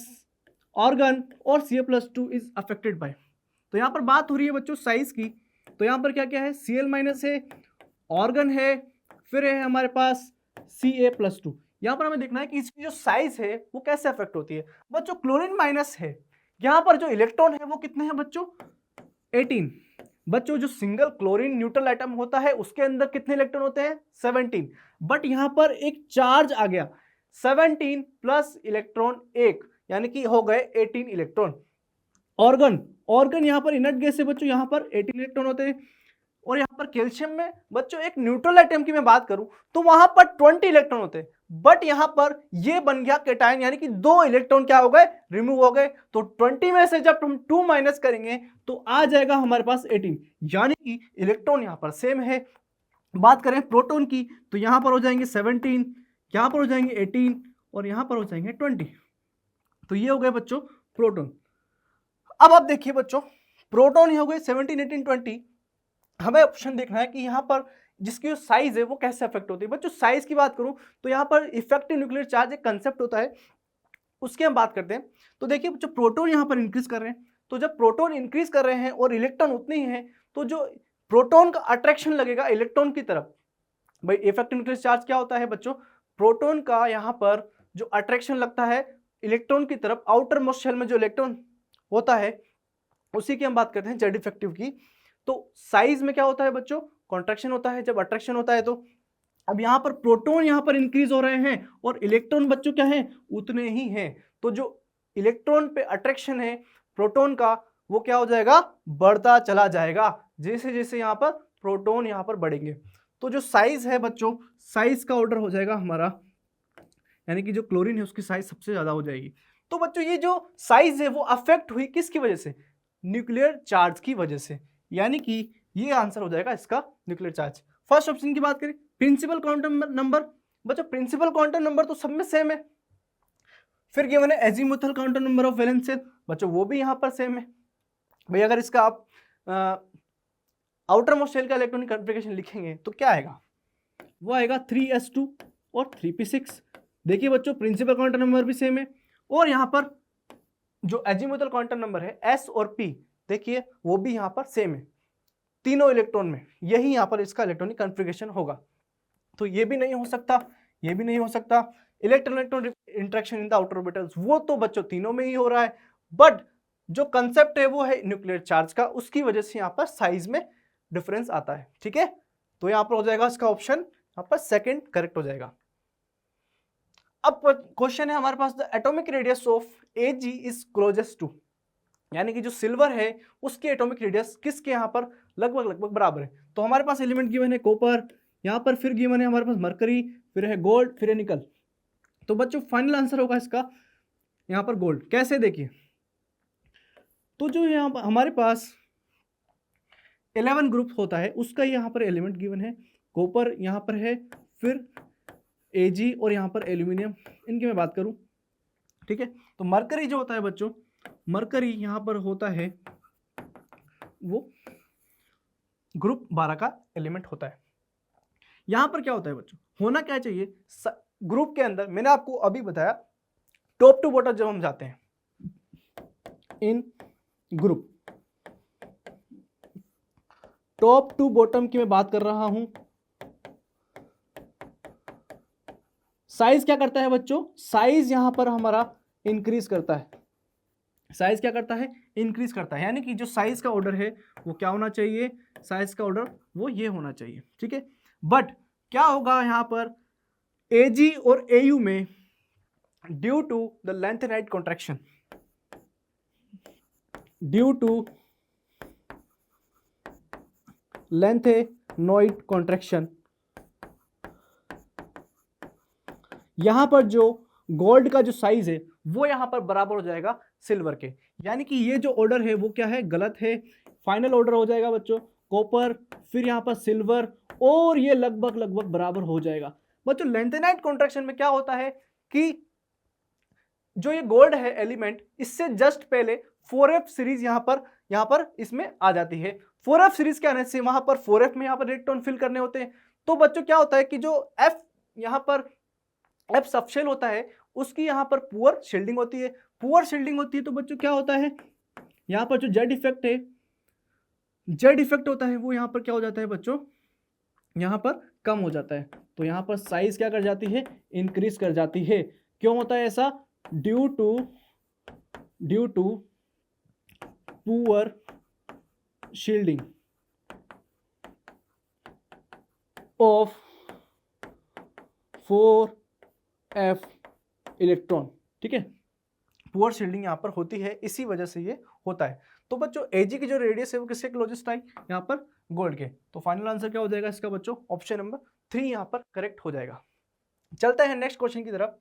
organ और Ca+2 इज अफेक्टेड बाय। तो यहां पर बात हो रही है बच्चों साइज की। तो यहां पर क्या क्या है, Cl- है, ऑर्गन है, फिर है हमारे पास Ca+2। यहां पर हमें देखना है कि इसकी जो साइज है वो कैसे अफेक्ट होती है। बच्चों क्लोरीन माइनस है, यहां पर जो इलेक्ट्रॉन है वो कितने हैं बच्चों, 18। बच्चों जो सिंगल क्लोरीन न्यूट्रल एटम होता है उसके अंदर कितने इलेक्ट्रॉन होते हैं, 17। बट यहां पर एक चार्ज आ गया, 17 प्लस इलेक्ट्रॉन 1 यानी कि हो गए 18 इलेक्ट्रॉन। ऑर्गन यहां पर इनर्ट गैस है बच्चों, यहां पर 18 इलेक्ट्रॉन होते हैं। और यहां पर कैल्शियम में बच्चों एक न्यूट्रल एटम की मैं बात करूं तो वहां पर 20 इलेक्ट्रॉन होते हैं। बट यहां पर ये बन गया केटायन यानी कि 2 इलेक्ट्रॉन क्या हो गए, रिमूव हो गए। तो 20 में से जब हम 2 माइनस करेंगे तो आ जाएगा हमारे पास 18, यानी कि इलेक्ट्रॉन यहां पर सेम है। बात करें प्रोटॉन की तो यहां पर हो जाएंगे 17, यहां पर हो जाएंगे 18 और यहां पर हो जाएंगे 20। तो ये हो गए बच्चों प्रोटॉन। अब आप देखिए बच्चों प्रोटॉन हो गए 17, 18, 20। हमें ऑप्शन देखना है कि यहाँ पर जिसकी जो साइज है वो कैसे अफेक्ट होती है। बच्चों साइज की बात करूं तो यहाँ पर इफेक्टिव न्यूक्लियर चार्ज एक कंसेप्ट होता है, उसकी हम बात करते हैं। तो देखिए बच्चों प्रोटॉन यहाँ पर इंक्रीज कर रहे हैं, तो जब प्रोटॉन इंक्रीज कर रहे हैं और इलेक्ट्रॉन उतने ही हैं तो जो प्रोटॉन का अट्रैक्शन लगेगा इलेक्ट्रॉन की तरफ। भाई इफेक्टिव न्यूक्लियर चार्ज क्या होता है बच्चों, प्रोटॉन का यहाँ पर जो अट्रैक्शन लगता है इलेक्ट्रॉन की तरफ, आउटर मोस्ट शेल में जो इलेक्ट्रॉन होता है उसी की हम बात करते हैं जेड इफेक्टिव की। तो साइज में क्या होता है बच्चों, कॉन्ट्रैक्शन होता है जब अट्रैक्शन होता है। तो अब यहां पर प्रोटॉन यहां पर इंक्रीज हो रहे हैं और इलेक्ट्रॉन बच्चों क्या है, उतने ही हैं। तो जो इलेक्ट्रॉन पे अट्रैक्शन है प्रोटॉन का वो क्या हो जाएगा, बढ़ता चला जाएगा जैसे जैसे यहां पर प्रोटॉन यहां पर बढ़ेंगे। तो जो साइज है बच्चों, साइज का ऑर्डर हो जाएगा हमारा, यानी कि जो क्लोरीन है उसकी साइज सबसे ज्यादा हो जाएगी। तो बच्चों ये जो साइज है वो अफेक्ट हुई किसकी वजह से, न्यूक्लियर चार्ज की वजह से, यानी कि ये आंसर हो जाएगा इसका न्यूक्लियर चार्ज। फर्स्ट ऑप्शन की बात करें प्रिंसिपल क्वांटम नंबर, बच्चों प्रिंसिपल क्वांटम नंबर तो सब में सेम है। फिर गिवन है azimuthal quantum number of valence shell, बच्चों वो भी यहां पर सेम है। भाई अगर इसका आप आउटर मोस्ट शेल का इलेक्ट्रॉनिक कॉन्फ़िगरेशन लिखेंगे तो क्या आएगा, वो आएगा 3s2 और 3p6। देखिए बच्चों प्रिंसिपल क्वांटम नंबर भी सेम है और यहां पर जो एजीमुथल क्वांटम नंबर है s और p देखिए वो भी यहां पर सेम है, तीनों इलेक्ट्रॉन में यही यहां पर इसका इलेक्ट्रॉनिक कॉन्फ़िगरेशन होगा। तो ये भी नहीं हो सकता, ये भी नहीं हो सकता। Electron electron interaction in the outer orbitals वो तो बच्चों तीनों में ही हो रहा है, बट जो कंसेप्ट है वो है न्यूक्लियर चार्ज का, उसकी वजह से यहां पर साइज में डिफरेंस आता है। ठीक है, तो यहां पर हो जाएगा इसका ऑप्शन यहां पर सेकंड करेक्ट हो जाएगा। अब क्वेश्चन है हमारे पास the atomic radius of Ag is closest to, यानी कि जो सिल्वर है उसकी एटॉमिक रेडियस किसके यहां पर लगभग लगभग बराबर है। तो हमारे पास एलिमेंट गिवन है कॉपर, यहां पर फिर गिवन है हमारे पास मरकरी, फिर है गोल्ड, फिर है निकल। तो बच्चों फाइनल आंसर होगा इसका यहां पर गोल्ड। कैसे देखिए, तो जो यहां पर हमारे पास 11 ग्रुप होता है उसका यहां पर एलिमेंट गिवन है कॉपर यहाँ पर है, फिर Ag और यहाँ पर एल्यूमिनियम, इनकी मैं बात करूँ, ठीक है। तो मरकरी जो होता है बच्चों, मरकरी यहाँ पर होता है वो ग्रुप 12 का एलिमेंट होता है। यहां पर क्या होता है बच्चों, होना क्या चाहिए ग्रुप के अंदर, मैंने आपको अभी बताया टॉप टू बॉटम जब हम जाते हैं इन ग्रुप, टॉप टू बॉटम की मैं बात कर रहा हूं, साइज क्या करता है बच्चों, साइज यहां पर हमारा इंक्रीज करता है, साइज क्या करता है, इंक्रीज करता है, यानी कि जो साइज का ऑर्डर है वो क्या होना चाहिए, साइज का ऑर्डर वो ये होना चाहिए, ठीक है। बट क्या होगा यहां पर Ag और Au में, due to the lanthanide contraction, due to lanthanoid contraction, यहां पर जो गोल्ड का जो साइज है वो यहां पर बराबर हो जाएगा सिल्वर के, यानी कि ये जो ऑर्डर है वो क्या है, गलत है। फाइनल ऑर्डर हो जाएगा बच्चों कॉपर, फिर यहां पर सिल्वर, और ये लगभग लगभग बराबर हो जाएगा। बच्चों लेंथेनाइड कॉन्ट्रैक्शन में क्या होता है कि जो ये गोल्ड है एलिमेंट, इससे जस्ट पहले 4f सीरीज यहां पर इसमें आ जाती है। 4f सीरीज के आने से वहां पर 4f में यहां पर इलेक्ट्रॉन फिल करने होते हैं। तो बच्चों क्या होता है कि जो f यहां पर f सबशेल होता है उसकी यहां पर पुअर शील्डिंग होती है, पुअर शील्डिंग होती है। तो बच्चों क्या होता है, यहां पर जो जेड इफेक्ट है, जेड इफेक्ट होता है वो यहां पर क्या हो जाता है बच्चों, यहां पर कम हो जाता है। तो यहां पर साइज क्या कर जाती है, इंक्रीज कर जाती है। क्यों होता है ऐसा, due to poor shielding of 4f electron, ठीक है। पुअर शील्डिंग यहां पर होती है, इसी वजह से ये होता है। तो बच्चों Ag की जो रेडियस है वो किसके क्लोजेस्ट आई, यहां पर गोल्ड के। तो फाइनल आंसर क्या हो जाएगा इसका बच्चों, ऑप्शन नंबर 3 यहां पर करेक्ट हो जाएगा। चलते हैं नेक्स्ट क्वेश्चन की तरफ।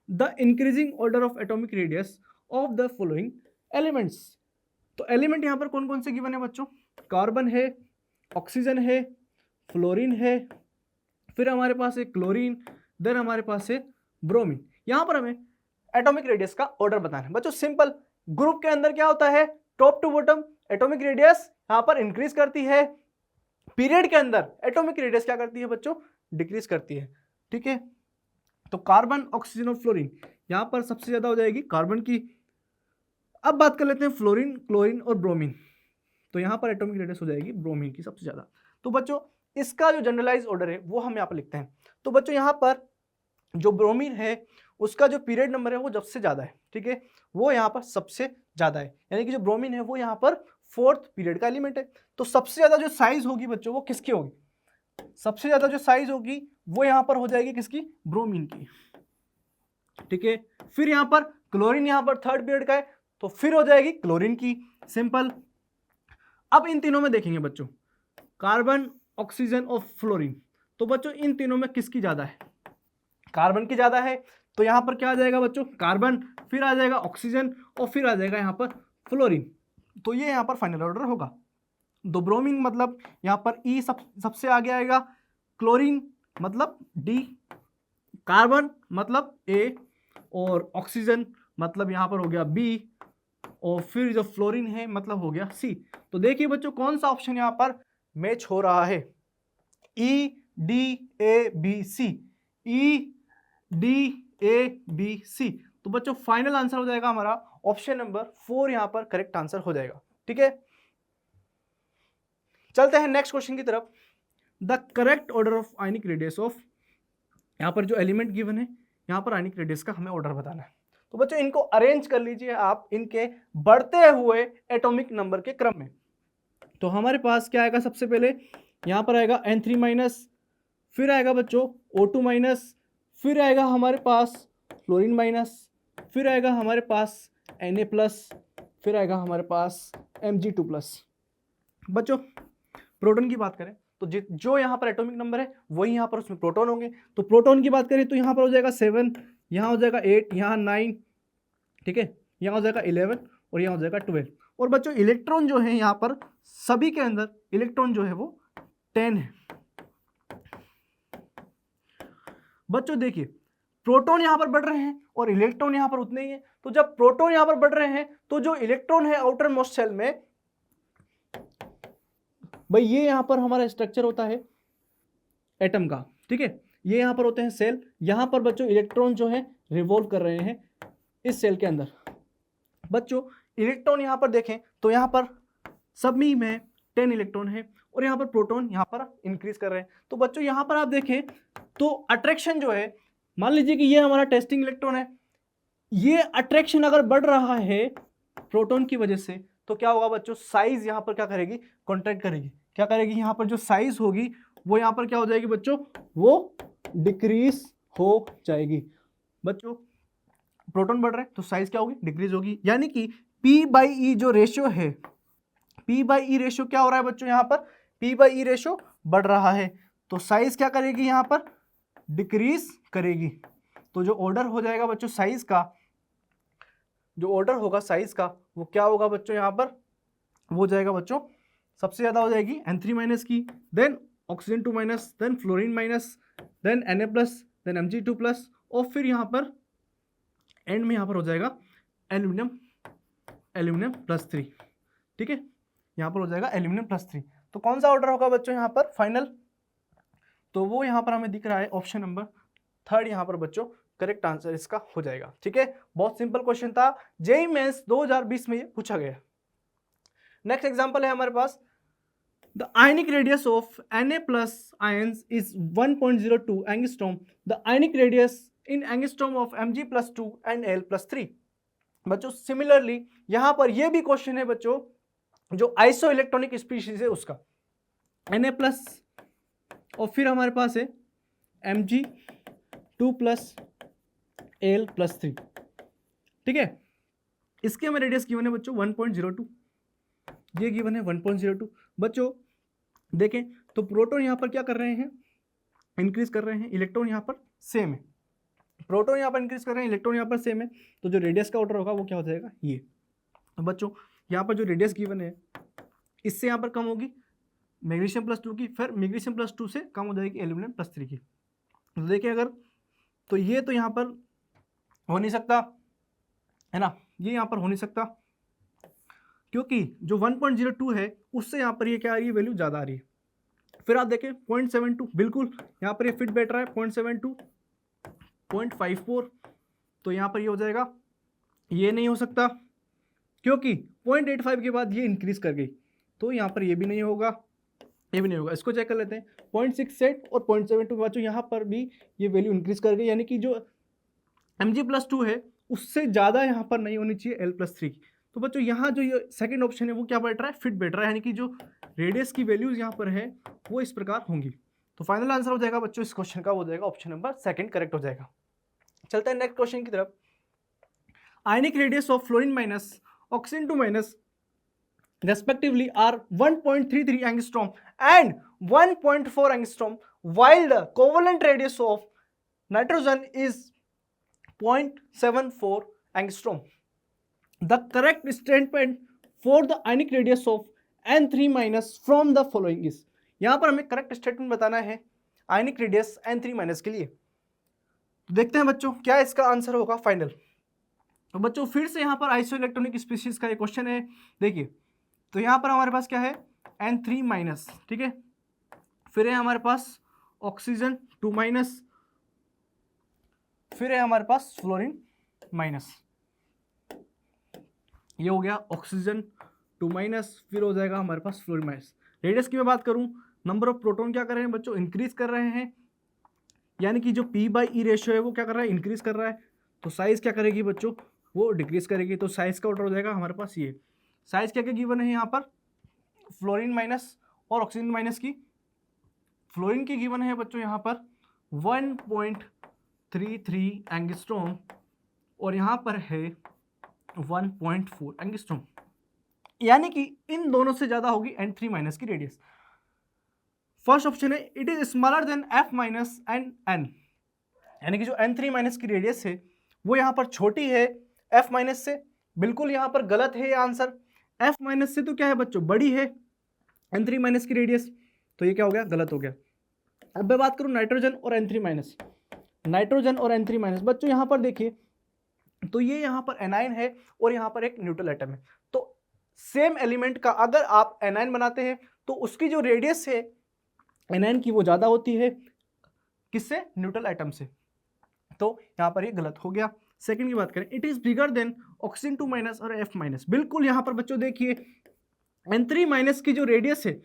The increasing order of atomic radius of the following elements. तो एलिमेंट यहां पर कौन कौन से गिवन है बच्चों, कार्बन है, ऑक्सीजन है, फ्लोरीन है, फिर हमारे पास है क्लोरीन, देन हमारे पास है ब्रोमीन। यहां पर हमें एटॉमिक रेडियस का ऑर्डर बताना है बच्चों। सिंपल, ग्रुप के अंदर क्या होता है, top to bottom atomic radius यहां पर इंक्रीज करती है, पीरियड के अंदर एटॉमिक रेडियस क्या करती है बच्चों, डिक्रीज करती है, ठीक है। तो कार्बन, ऑक्सीजन और फ्लोरीन, यहां पर सबसे ज्यादा हो जाएगी कार्बन की। अब बात कर लेते हैं फ्लोरीन, क्लोरीन और ब्रोमीन। तो यहां पर एटॉमिक रेडियस हो जाएगी ब्रोमीन की सबसे ज्यादा। तो बच्चों इसका जो जनरलाइज ऑर्डर है वो हम यहां पर लिखते हैं। तो बच्चों यहां पर जो ब्रोमीन है उसका जो पीरियड नंबर है वो सबसे ज्यादा है, ठीक है, वो यहां पर सबसे ज्यादा है, यानी कि जो ब्रोमीन है वो यहां पर 4th पीरियड का एलिमेंट है। तो सबसे ज्यादा जो साइज होगी बच्चों वो किसकी होगी, सबसे ज्यादा जो साइज होगी वो यहां पर हो जाएगी किसकी, ब्रोमीन की, ठीक है। फिर यहां पर क्लोरीन यहां पर 3rd पीरियड का है, तो फिर हो जाएगी क्लोरीन की, सिंपल। अब इन तीनों में देखेंगे बच्चों, कार्बन, ऑक्सीजन और फ्लोरीन, तो बच्चों इन तीनों में किसकी ज्यादा है, कार्बन की ज्यादा है। तो यहां पर क्या आ जाएगा बच्चों, कार्बन, फिर आ जाएगा ऑक्सीजन और फिर आ जाएगा यहां पर फ्लोरीन। तो ये यहां पर फाइनल ऑर्डर होगा। दो ब्रोमीन मतलब यहां पर ई सबसे आगे आएगा, क्लोरीन मतलब डी, कार्बन मतलब ए, और ऑक्सीजन मतलब यहां पर हो गया बी, और फिर जो फ्लोरीन है मतलब हो गया सी। तो देखिए बच्चों कौन सा ऑप्शन यहां पर मैच हो रहा है, E D A B C, E D A B C. तो बच्चों फाइनल आंसर हो जाएगा हमारा ऑप्शन नंबर 4 यहां पर करेक्ट आंसर हो जाएगा, ठीक है। चलते हैं नेक्स्ट क्वेश्चन की तरफ। The correct order of ionic radius of, यहां पर जो एलिमेंट गिवन है यहां पर आयनिक रेडियस का हमें ऑर्डर बताना है। तो बच्चों इनको अरेंज कर लीजिए आप इनके बढ़ते हुए एटॉमिक नंबर के क्रम में। तो हमारे पास क्या आएगा, सबसे पहले यहां पर आएगा N3-, फिर आएगा बच्चों O2-, फिर आएगा हमारे पास फ्लोरीन-, फिर आएगा हमारे पास Na+, फिर आएगा हमारे पास Mg2+। बच्चों प्रोटॉन की बात करें तो जो यहाँ पर एटॉमिक नंबर है वही यहाँ पर उसमें प्रोटॉन होंगे। तो प्रोटॉन की बात करें तो यहाँ पर हो जाएगा 7, यहाँ हो जाएगा 8, यहाँ 9, ठीक है, यहाँ हो जाएगा 11 और यहाँ हो जाएगा 12। और बच्चों इलेक्ट्रॉन जो है यहाँ पर सभी के अंदर इलेक्ट्रॉन जो है वो 10 है, बच्चों देखिए प्रोटॉन यहाँ पर बढ़ रहे हैं और इलेक्ट्रॉन यहाँ पर उतने ही है, तो जब प्रोटॉन यहाँ पर बढ़ रहे हैं तो जो इलेक्ट्रॉन है आउटर मोस्ट शेल में, भाई ये यहाँ पर हमारा स्ट्रक्चर होता है एटम का, ठीक है, ये यहाँ पर होते हैं सेल, यहाँ पर बच्चों इलेक्ट्रॉन जो है रिवॉल्व कर रहे हैं इस सेल के अंदर। बच्चों इलेक्ट्रॉन यहाँ पर देखें तो यहाँ पर सब में 10 इलेक्ट्रॉन है और यहाँ पर प्रोटॉन यहाँ पर इंक्रीज कर रहे हैं। तो बच्चों यहाँ पर आप देखें तो अट्रैक्शन जो है, मान लीजिए कि ये हमारा टेस्टिंग इलेक्ट्रॉन है, ये अट्रैक्शन अगर बढ़ रहा है प्रोटॉन की वजह से तो क्या होगा बच्चों, साइज यहाँ पर क्या करेगी, कॉन्ट्रैक्ट करेगी। क्या करेगी, यहाँ पर जो साइज होगी वो यहाँ पर क्या हो जाएगी बच्चों, वो डिक्रीज हो जाएगी। बच्चों प्रोटॉन बढ़ रहे हैं तो साइज क्या होगी, डिक्रीज होगी, यानी कि P/E जो रेशियो है, P/E रेशियो क्या हो रहा है बच्चों, यहाँ पर P/E रेशियो बढ़ रहा है तो साइज क्या करेगी, यहाँ पर डिक्रीज करेगी। तो जो ऑर्डर हो जाएगा बच्चों साइज का, जो ऑर्डर होगा साइज का वो क्या होगा बच्चों, यहाँ पर वो हो जाएगा बच्चों, सबसे ज्यादा हो जाएगी N3 माइनस की, then oxygen 2 minus, then fluorine minus, then Na plus, then Mg2 plus, और फिर यहाँ पर एंड में यहाँ पर हो जाएगा एल्यूमिनियम प्लस 3, ठीक है, यहाँ पर हो जाएगा एल्यूमिनियम प्लस 3। तो कौन सा ऑर्डर होगा बच्चों यहाँ पर फाइनल, तो वो यहाँ पर हमें दिख रहा है ऑप्शन नंबर 3 यहाँ पर बच्चों करेक्ट आंसर इसका हो जाएगा। ठीक है, बहुत सिंपल क्वेश्चन था, जेईई मेंस 2020 में ये पूछा गया। नेक्स्ट एग्जांपल है हमारे पास, the ionic radius of Na plus ions is 1.02 angstrom, the ionic radius in angstrom of Mg plus 2 and L plus 3। बच्चों सिमिलरली यहां पर ये भी क्वेश्चन है बच्चों, जो आइसो इलेक्ट्रॉनिक स्पीशीज है उसका, Na प्लस और फिर हमारे पास है Mg2 प्लस L प्लस 3, ठीक है, इसके हमें रेडियस गिवन है बच्चों 1.02, ये गिवन है 1.02। बच्चों देखें तो प्रोटॉन यहां पर क्या कर रहे हैं, इंक्रीज कर रहे हैं, इलेक्ट्रॉन यहां पर सेम है, प्रोटॉन यहां पर इंक्रीज कर रहे हैं, इलेक्ट्रॉन यहां पर सेम है, तो जो रेडियस का ऑर्डर होगा वो क्या हो जाएगा ये। तो बच्चों यहां पर जो रेडियस गिवन है इससे यहां पर कम होगी मैग्नीशियम प्लस 2 की, फिर मैग्नीशियम प्लस 2 से कम हो जाएगी एल्यूमिनियम प्लस 3 की। तो देखिए अगर तो ये तो यहां पर हो नहीं सकता है ना, ये यहां पर हो नहीं सकता क्योंकि जो 1.02 है उससे यहाँ पर ये क्या आ रही है, वैल्यू ज़्यादा आ रही है। फिर आप देखें 0.72, बिल्कुल यहाँ पर ये फिट बैठ रहा है 0.72, 0.54, तो यहाँ पर ये हो जाएगा, ये नहीं हो सकता क्योंकि 0.85 के बाद ये इंक्रीज कर गई, तो यहाँ पर ये भी नहीं होगा, ये भी नहीं होगा। इसको चेक कर लेते हैं, 0.68 और 0.72 के बाद यहाँ पर भी ये वैल्यू इंक्रीज कर गई, यानी कि जो Mg प्लस 2 है उससे ज़्यादा यहाँ पर नहीं होनी चाहिए L प्लस 3 की। तो बच्चों यहाँ जो ये सेकंड ऑप्शन है वो क्या बैठ रहा है, फिट बैठ रहा है, यानी कि जो रेडियस की वैल्यूज यहाँ पर है वो इस प्रकार होंगी। तो फाइनल आंसर हो जाएगा बच्चों इस क्वेश्चन का, हो जाएगा ऑप्शन नंबर 2 करेक्ट हो जाएगा। चलते हैं नेक्स्ट क्वेश्चन की तरफ। आयनिक radius of fluorine minus, oxygen 2 minus respectively are 1.33 angstrom and 1.4 angstrom, while the covalent radius of nitrogen is 0.74 angstrom. The correct statement for the ionic radius of N3 minus from the following is, यहां पर हमें correct statement बताना है ionic radius N3 minus के लिए। तो देखते हैं बच्चों क्या इसका आंसर होगा फाइनल। तो बच्चों फिर से यहां पर आइसो इलेक्ट्रॉनिक स्पीशीज का एक क्वेश्चन है, देखिए तो यहां पर हमारे पास क्या है N3 माइनस, ठीक है, फिर है हमारे पास ऑक्सीजन 2 माइनस, फिर है हमारे पास फ्लोरीन माइनस, ये हो गया ऑक्सीजन 2 माइनस, फिर हो जाएगा हमारे पास फ्लोरीन माइनस। रेडियस की मैं बात करूं, नंबर ऑफ प्रोटॉन क्या कर रहे हैं बच्चों, इंक्रीज कर रहे हैं, यानी कि जो P/E रेशियो है वो क्या कर रहा है, इंक्रीज कर रहा है, तो साइज क्या करेगी बच्चों, वो डिक्रीज करेगी, तो साइज का ऑर्डर हो जाएगा हमारे पास ये। साइज क्या क्या गिवन है यहाँ पर, फ्लोरीन माइनस और ऑक्सीजन माइनस की, फ्लोरीन की गिवन है बच्चों यहाँ पर 1.33 एंगस्ट्रॉम और यहाँ पर है 1.4 एंगस्ट्रॉम, यानी कि इन दोनों से ज्यादा होगी N3 माइनस की रेडियस। फर्स्ट ऑप्शन है it is smaller than F minus and N, यानी कि जो N3 माइनस की रेडियस है वो यहाँ पर छोटी है F माइनस से, बिल्कुल यहाँ पर गलत है ये आंसर। F माइनस से तो क्या है बच्चों, बड़ी है N3 माइनस की रेडियस, तो ये क्या हो गया, गलत हो गया। अब मैं बात करूं नाइट्रोजन और N3 माइनस, नाइट्रोजन और N3 माइनस। बच्चों यहाँ पर देखिए, तो ये यहाँ पर एनाइन है और यहाँ पर एक न्यूट्रल एटम है। तो सेम एलिमेंट का अगर आप एनाइन बनाते हैं तो उसकी जो रेडियस है एनाइन की वो ज्यादा होती है किससे? न्यूट्रल एटम से। तो यहाँ पर ये गलत हो गया। सेकंड की बात करें, it is bigger than oxygen 2 minus और F माइनस। बिल्कुल यहाँ पर बच्चों देखिए N3 माइनस की जो रेडियस है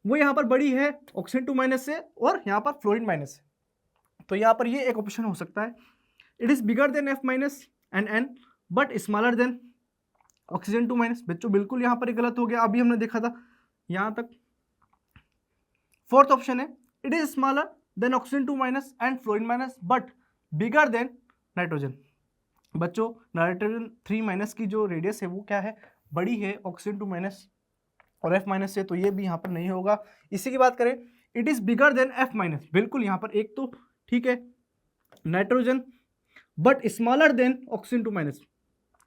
वो यहाँ पर बड़ी है ऑक्सीजन 2 माइनस से और यहाँ पर फ्लोरीन माइनस से। तो यहाँ पर ये एक ऑप्शन हो सकता है, it is bigger than F minus and N but smaller than oxygen 2 minus. बच्चों बिल्कुल यहाँ पर ये गलत हो गया, अभी हमने देखा था यहाँ तक। फोर्थ ऑप्शन है, it is smaller than oxygen 2 minus and fluorine minus but bigger than nitrogen. बच्चों नाइट्रोजन 3 माइनस की जो रेडियस है वो क्या है? बड़ी है ऑक्सीजन 2 माइनस और F माइनस से, तो ये भी यहाँ पर नहीं होगा। इसी की बात करें, it is bigger than F minus. बिल्कुल यहाँ पर एक तो ठीक है nitrogen but smaller than oxygen 2 minus.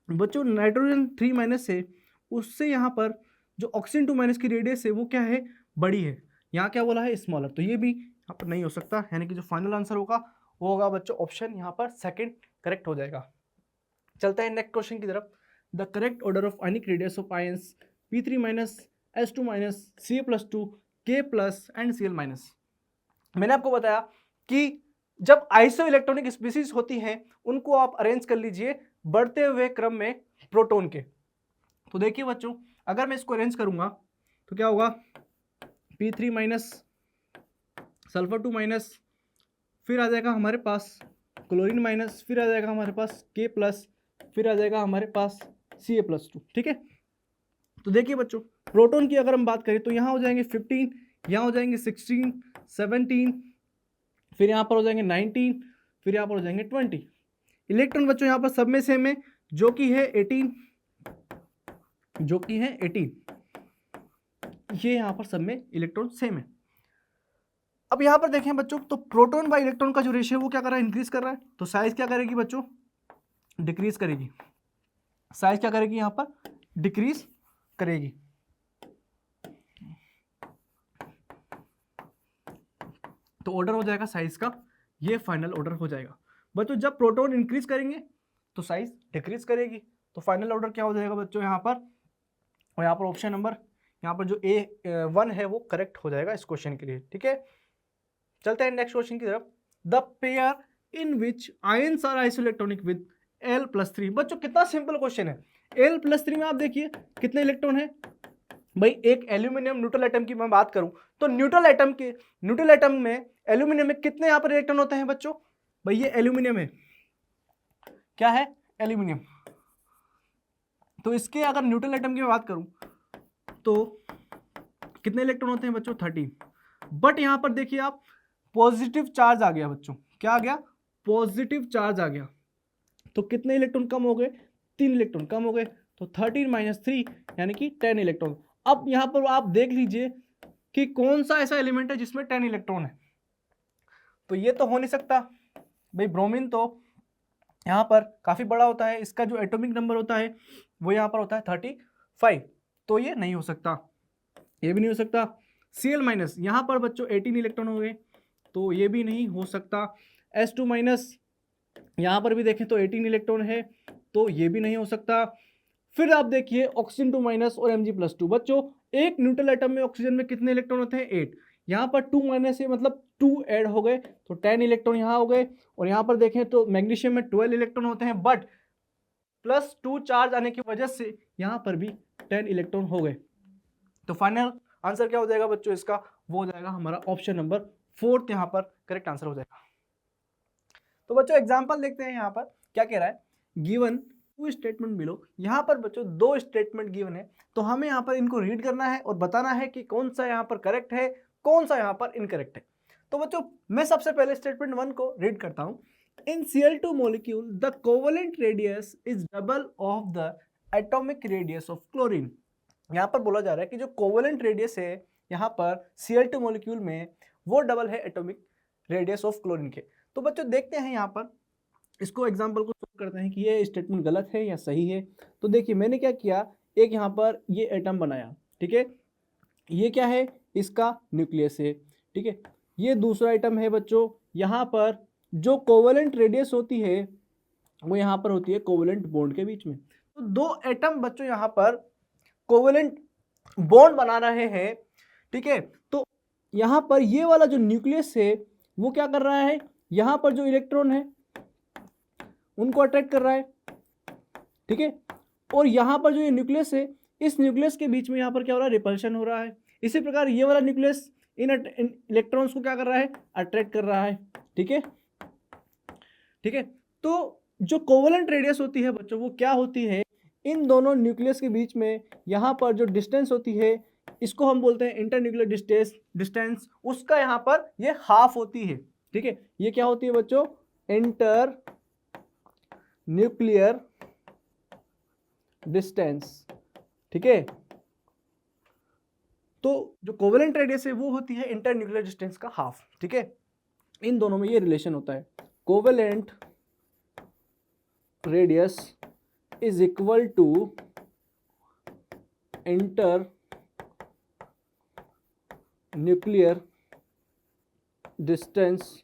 बच्चों नाइट्रोजन 3 माइनस है उससे यहाँ पर जो ऑक्सीजन 2 माइनस की रेडियस है वो क्या है? बड़ी है। यहाँ क्या बोला है? स्मॉलर। तो ये भी यहाँ पर नहीं हो सकता, यानी कि जो फाइनल आंसर होगा वो होगा बच्चों ऑप्शन यहाँ पर सेकंड करेक्ट हो जाएगा। चलते हैं नेक्स्ट क्वेश्चन की तरफ। The correct order of ionic radius of ions P3 minus S2 minus Ca+2 K plus and Cl minus. मैंने आपको बताया कि जब आइसो इलेक्ट्रॉनिक स्पीसीज होती हैं उनको आप अरेंज कर लीजिए बढ़ते हुए क्रम में प्रोटॉन के। तो देखिए बच्चों, अगर मैं इसको अरेंज करूंगा तो क्या होगा? P3 माइनस सल्फर 2 माइनस, फिर आ जाएगा हमारे पास क्लोरीन माइनस, फिर आ जाएगा हमारे पास K प्लस, फिर आ जाएगा हमारे पास Ca+2। ठीक है, तो देखिए बच्चों प्रोटॉन की अगर हम बात करें तो यहाँ हो जाएंगे 15, यहाँ हो जाएंगे 16, 17, फिर यहाँ पर हो जाएंगे 19, फिर यहाँ पर हो जाएंगे 20। इलेक्ट्रॉन बच्चों यहाँ पर सब में सेम है जो कि है 18, जो कि है 18। ये यहाँ पर सब में इलेक्ट्रॉन सेम है। अब यहाँ पर देखें बच्चों, तो प्रोटॉन बाय इलेक्ट्रॉन का जो रेशियो वो क्या कर रहा है? इंक्रीज कर रहा है। तो साइज क्या करेगी बच्चों? डिक्रीज करेगी। साइज क्या करेगी? यहाँ पर डिक्रीज करेगी। तो ऑर्डर हो जाएगा साइज का, ये फाइनल ऑर्डर हो जाएगा। बच्चों जब प्रोटॉन इंक्रीज करेंगे तो साइज डिक्रीज करेगी। तो फाइनल ऑर्डर क्या हो जाएगा बच्चों यहाँ पर? और यहाँ पर ऑप्शन नंबर यहाँ पर जो A1 है वो करेक्ट हो जाएगा इस क्वेश्चन के लिए। ठीक है, चलते हैं नेक्स्ट क्वेश्चन की तरफ। The pair in which ions are isoelectronic with L+3। बच्चों कितना सिंपल क्वेश्चन है। L+3 में आप देखिए कितने इलेक्ट्रॉन है भाई? एक एल्यूमिनियम न्यूट्रल एटम की मैं बात करूं तो न्यूट्रल एटम में एल्यूमिनियम में कितने यहाँ पर इलेक्ट्रॉन होते हैं बच्चों? भाई ये एल्यूमिनियम है, क्या है? एल्यूमिनियम। तो इसके अगर न्यूट्रल एटम की मैं बात करूं तो कितने इलेक्ट्रॉन होते हैं बच्चों? 13। बट यहां पर देखिए आप पॉजिटिव चार्ज आ गया बच्चों। क्या आ गया? पॉजिटिव चार्ज आ गया। तो कितने इलेक्ट्रॉन कम हो गए? 3 इलेक्ट्रॉन कम हो गए। तो 13 माइनस 3 यानी कि 10 इलेक्ट्रॉन। अब यहां पर आप देख लीजिए कि कौन सा ऐसा एलिमेंट है जिसमें 10 इलेक्ट्रॉन है। तो ये तो हो नहीं सकता भाई, ब्रोमीन तो यहाँ पर काफी बड़ा होता है, इसका जो एटॉमिक नंबर होता है वो यहाँ पर होता है 35। तो ये नहीं हो सकता, ये भी नहीं हो सकता। Cl माइनस यहाँ पर बच्चों 18 इलेक्ट्रॉन हो गए, तो ये भी नहीं हो सकता। S2 माइनस यहाँ पर भी देखें तो 18 इलेक्ट्रॉन है, तो ये भी नहीं हो सकता। फिर आप देखिए ऑक्सीजन 2 माइनस और Mg+2। बच्चों एक न्यूट्रल एटम में ऑक्सीजन में कितने इलेक्ट्रॉन होते हैं? 8। यहाँ पर 2 माइनस है मतलब 2 ऐड हो गए, तो 10 इलेक्ट्रॉन यहाँ हो गए। और यहाँ पर देखें तो मैग्नीशियम में 12 इलेक्ट्रॉन होते हैं, बट +2 चार्ज आने की वजह से यहाँ पर भी 10 इलेक्ट्रॉन हो गए। तो फाइनल आंसर क्या हो जाएगा बच्चों इसका? वो हो जाएगा हमारा ऑप्शन नंबर 4 यहाँ पर करेक्ट आंसर हो जाएगा। तो बच्चों एग्जांपल देखते हैं यहाँ पर क्या कह रहा है। Given 2 statement below. यहाँ पर बच्चों 2 स्टेटमेंट गिवन है, तो हमें यहाँ पर इनको रीड करना है और बताना है कि कौन सा यहाँ पर करेक्ट है, कौन सा यहाँ पर इनकरेक्ट है। तो बच्चों मैं सबसे पहले स्टेटमेंट 1 को रीड करता हूँ। इन Cl2 molecule the covalent radius is double of the atomic radius of chlorine। यहाँ पर बोला जा रहा है कि जो कोवेलेंट रेडियस है यहाँ पर Cl2 मॉलिक्यूल में वो डबल है एटॉमिक रेडियस ऑफ क्लोरीन के। तो बच्चों देखते हैं यहाँ पर इसको एग्जांपल को सोल्व करते हैं कि ये स्टेटमेंट गलत है या सही है। तो देखिए मैंने क्या किया, एक यहाँ पर ये एटम बनाया, ठीक है, ये क्या है? इसका न्यूक्लियस है, ठीक है। ये दूसरा एटम है बच्चों, यहाँ पर जो कोवेलेंट रेडियस होती है वो यहाँ पर होती है कोवेलेंट बॉन्ड के बीच में। तो दो एटम बच्चों यहाँ पर कोवेलेंट बॉन्ड बना रहे हैं, ठीक है। तो यहाँ पर ये वाला जो न्यूक्लियस है वो क्या कर रहा है, यहाँ पर जो इलेक्ट्रॉन है उनको अट्रैक्ट कर रहा है, ठीक है। और यहाँ पर जो ये न्यूक्लियस है, इस न्यूक्लियस के बीच में यहाँ पर क्या हो रहा है, रिपल्शन हो रहा है। इसी प्रकार ये वाला न्यूक्लियस इन इलेक्ट्रॉन्स को क्या कर रहा है, अट्रैक्ट कर रहा है, ठीक है, ठीक है। तो जो कोवेलेंट रेडियस होती है बच्चों वो क्या होती है, इन दोनों न्यूक्लियस के बीच में यहाँ पर जो डिस्टेंस होती है इसको हम बोलते हैं इंटरन्यूक्लियर डिस्टेंस, उसका यहाँ पर ये हाफ होती है, ठीक है। ये क्या होती है बच्चों, इंटर न्यूक्लियर डिस्टेंस, ठीक है। तो जो कोवेलेंट रेडियस है वो होती है इंटरन्यूक्लियर डिस्टेंस का हाफ, ठीक है। इन दोनों में ये रिलेशन होता है, covalent radius is equal to inter nuclear distance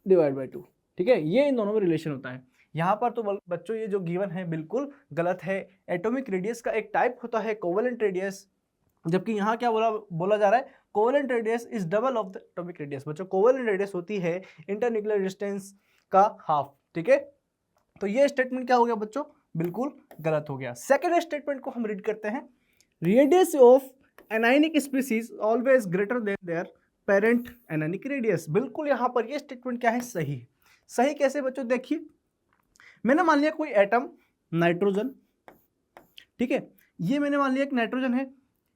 divide by 2, ठीक है। ये इन दोनों में रिलेशन होता है। यहाँ पर तो बच्चों ये जो गिवन है बिल्कुल गलत है। एटॉमिक रेडियस का एक टाइप होता है कोवेलेंट रेडियस, जबकि यहाँ क्या बोला जा रहा है, covalent radius is double of the atomic radius. बच्चों कोवेलेंट रेडियस होती है इंटरन्यूक्लियर डिस्टेंस का हाफ, ठीक है। तो ये स्टेटमेंट क्या हो गया बच्चों, बिल्कुल गलत हो गया। सेकेंड स्टेटमेंट को हम रीड करते हैं, radius of anionic species always greater than there parent anionic radius. बिल्कुल यहाँ पर ये स्टेटमेंट क्या है, सही। सही कैसे बच्चों, देखिए मैंने मान लिया कोई एटम नाइट्रोजन, ठीक है, ये मैंने मान लिया एक नाइट्रोजन है,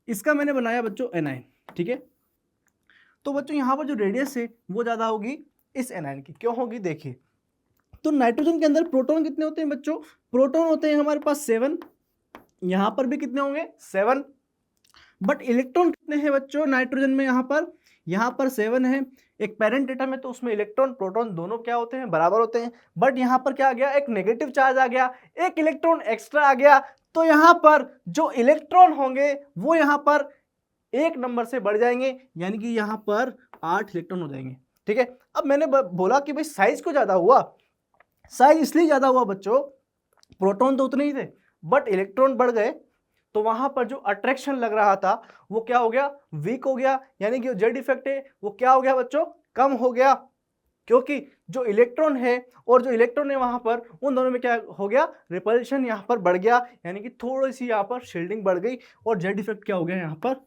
इसका मैंने बनाया बच्चों एनायन, ठीक है। तो बच्चों यहाँ पर जो रेडियस है वो ज़्यादा होगी इस एनायन की, क्यों होगी, देखिए। तो नाइट्रोजन के अंदर प्रोटॉन कितने होते हैं बच्चों, प्रोटॉन होते हैं हमारे पास 7, यहाँ पर भी कितने होंगे 7, बट इलेक्ट्रॉन कितने हैं बच्चों नाइट्रोजन में, यहाँ पर 7 है। एक पेरेंट एटम है तो उसमें इलेक्ट्रॉन प्रोटॉन दोनों क्या होते हैं, बराबर होते हैं। बट यहाँ पर क्या आ गया, एक नेगेटिव चार्ज आ गया, एक इलेक्ट्रॉन एक्स्ट्रा आ गया। तो यहाँ पर जो इलेक्ट्रॉन होंगे वो यहाँ पर एक नंबर से बढ़ जाएंगे, यानी कि यहाँ पर 8 इलेक्ट्रॉन हो जाएंगे, ठीक है। अब मैंने बोला कि भाई साइज क्यों ज्यादा हुआ, साइज इसलिए ज्यादा हुआ बच्चों, प्रोटॉन तो उतने ही थे बट इलेक्ट्रॉन बढ़ गए, तो वहां पर जो अट्रैक्शन लग रहा था वो क्या हो गया, वीक हो गया, यानी कि जेड इफेक्ट है वो क्या हो गया बच्चों, कम हो गया। क्योंकि जो इलेक्ट्रॉन है और जो इलेक्ट्रॉन है वहां पर उन दोनों में क्या हो गया, रिपल्शन यहाँ पर बढ़ गया, यानी कि थोड़ी सी यहाँ पर शील्डिंग बढ़ गई और जेड इफेक्ट क्या हो गया, यहाँ पर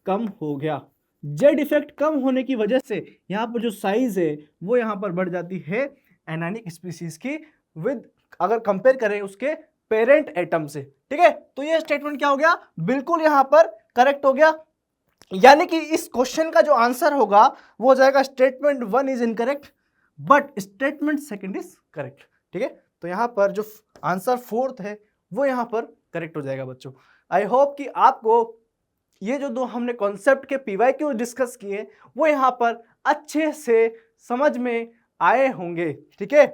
कम हो गया। जेड इफेक्ट कम होने की वजह से यहाँ पर जो साइज है वो यहाँ पर बढ़ जाती है एनायनिक स्पीसीज की विद, अगर कंपेयर करें उसके पेरेंट एटम से, ठीक है। तो ये स्टेटमेंट क्या हो गया, बिल्कुल यहाँ पर करेक्ट हो गया, यानी कि इस क्वेश्चन का जो आंसर होगा वो हो जाएगा statement 1 is incorrect but statement second is correct, ठीक है। तो यहाँ पर जो आंसर 4th है वो यहाँ पर करेक्ट हो जाएगा बच्चों। आई होप कि आपको ये जो दो हमने कॉन्सेप्ट के PYQ डिस्कस किए वो यहाँ पर अच्छे से समझ में आए होंगे, ठीक है।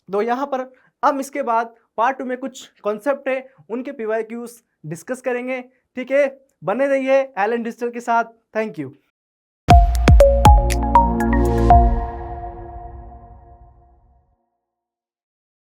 तो यहाँ पर अब इसके बाद पार्ट 2 में कुछ कॉन्सेप्ट है उनके PYQs डिस्कस करेंगे, ठीक है। बने रहिए एलन डिजिटल के साथ, थैंक यू।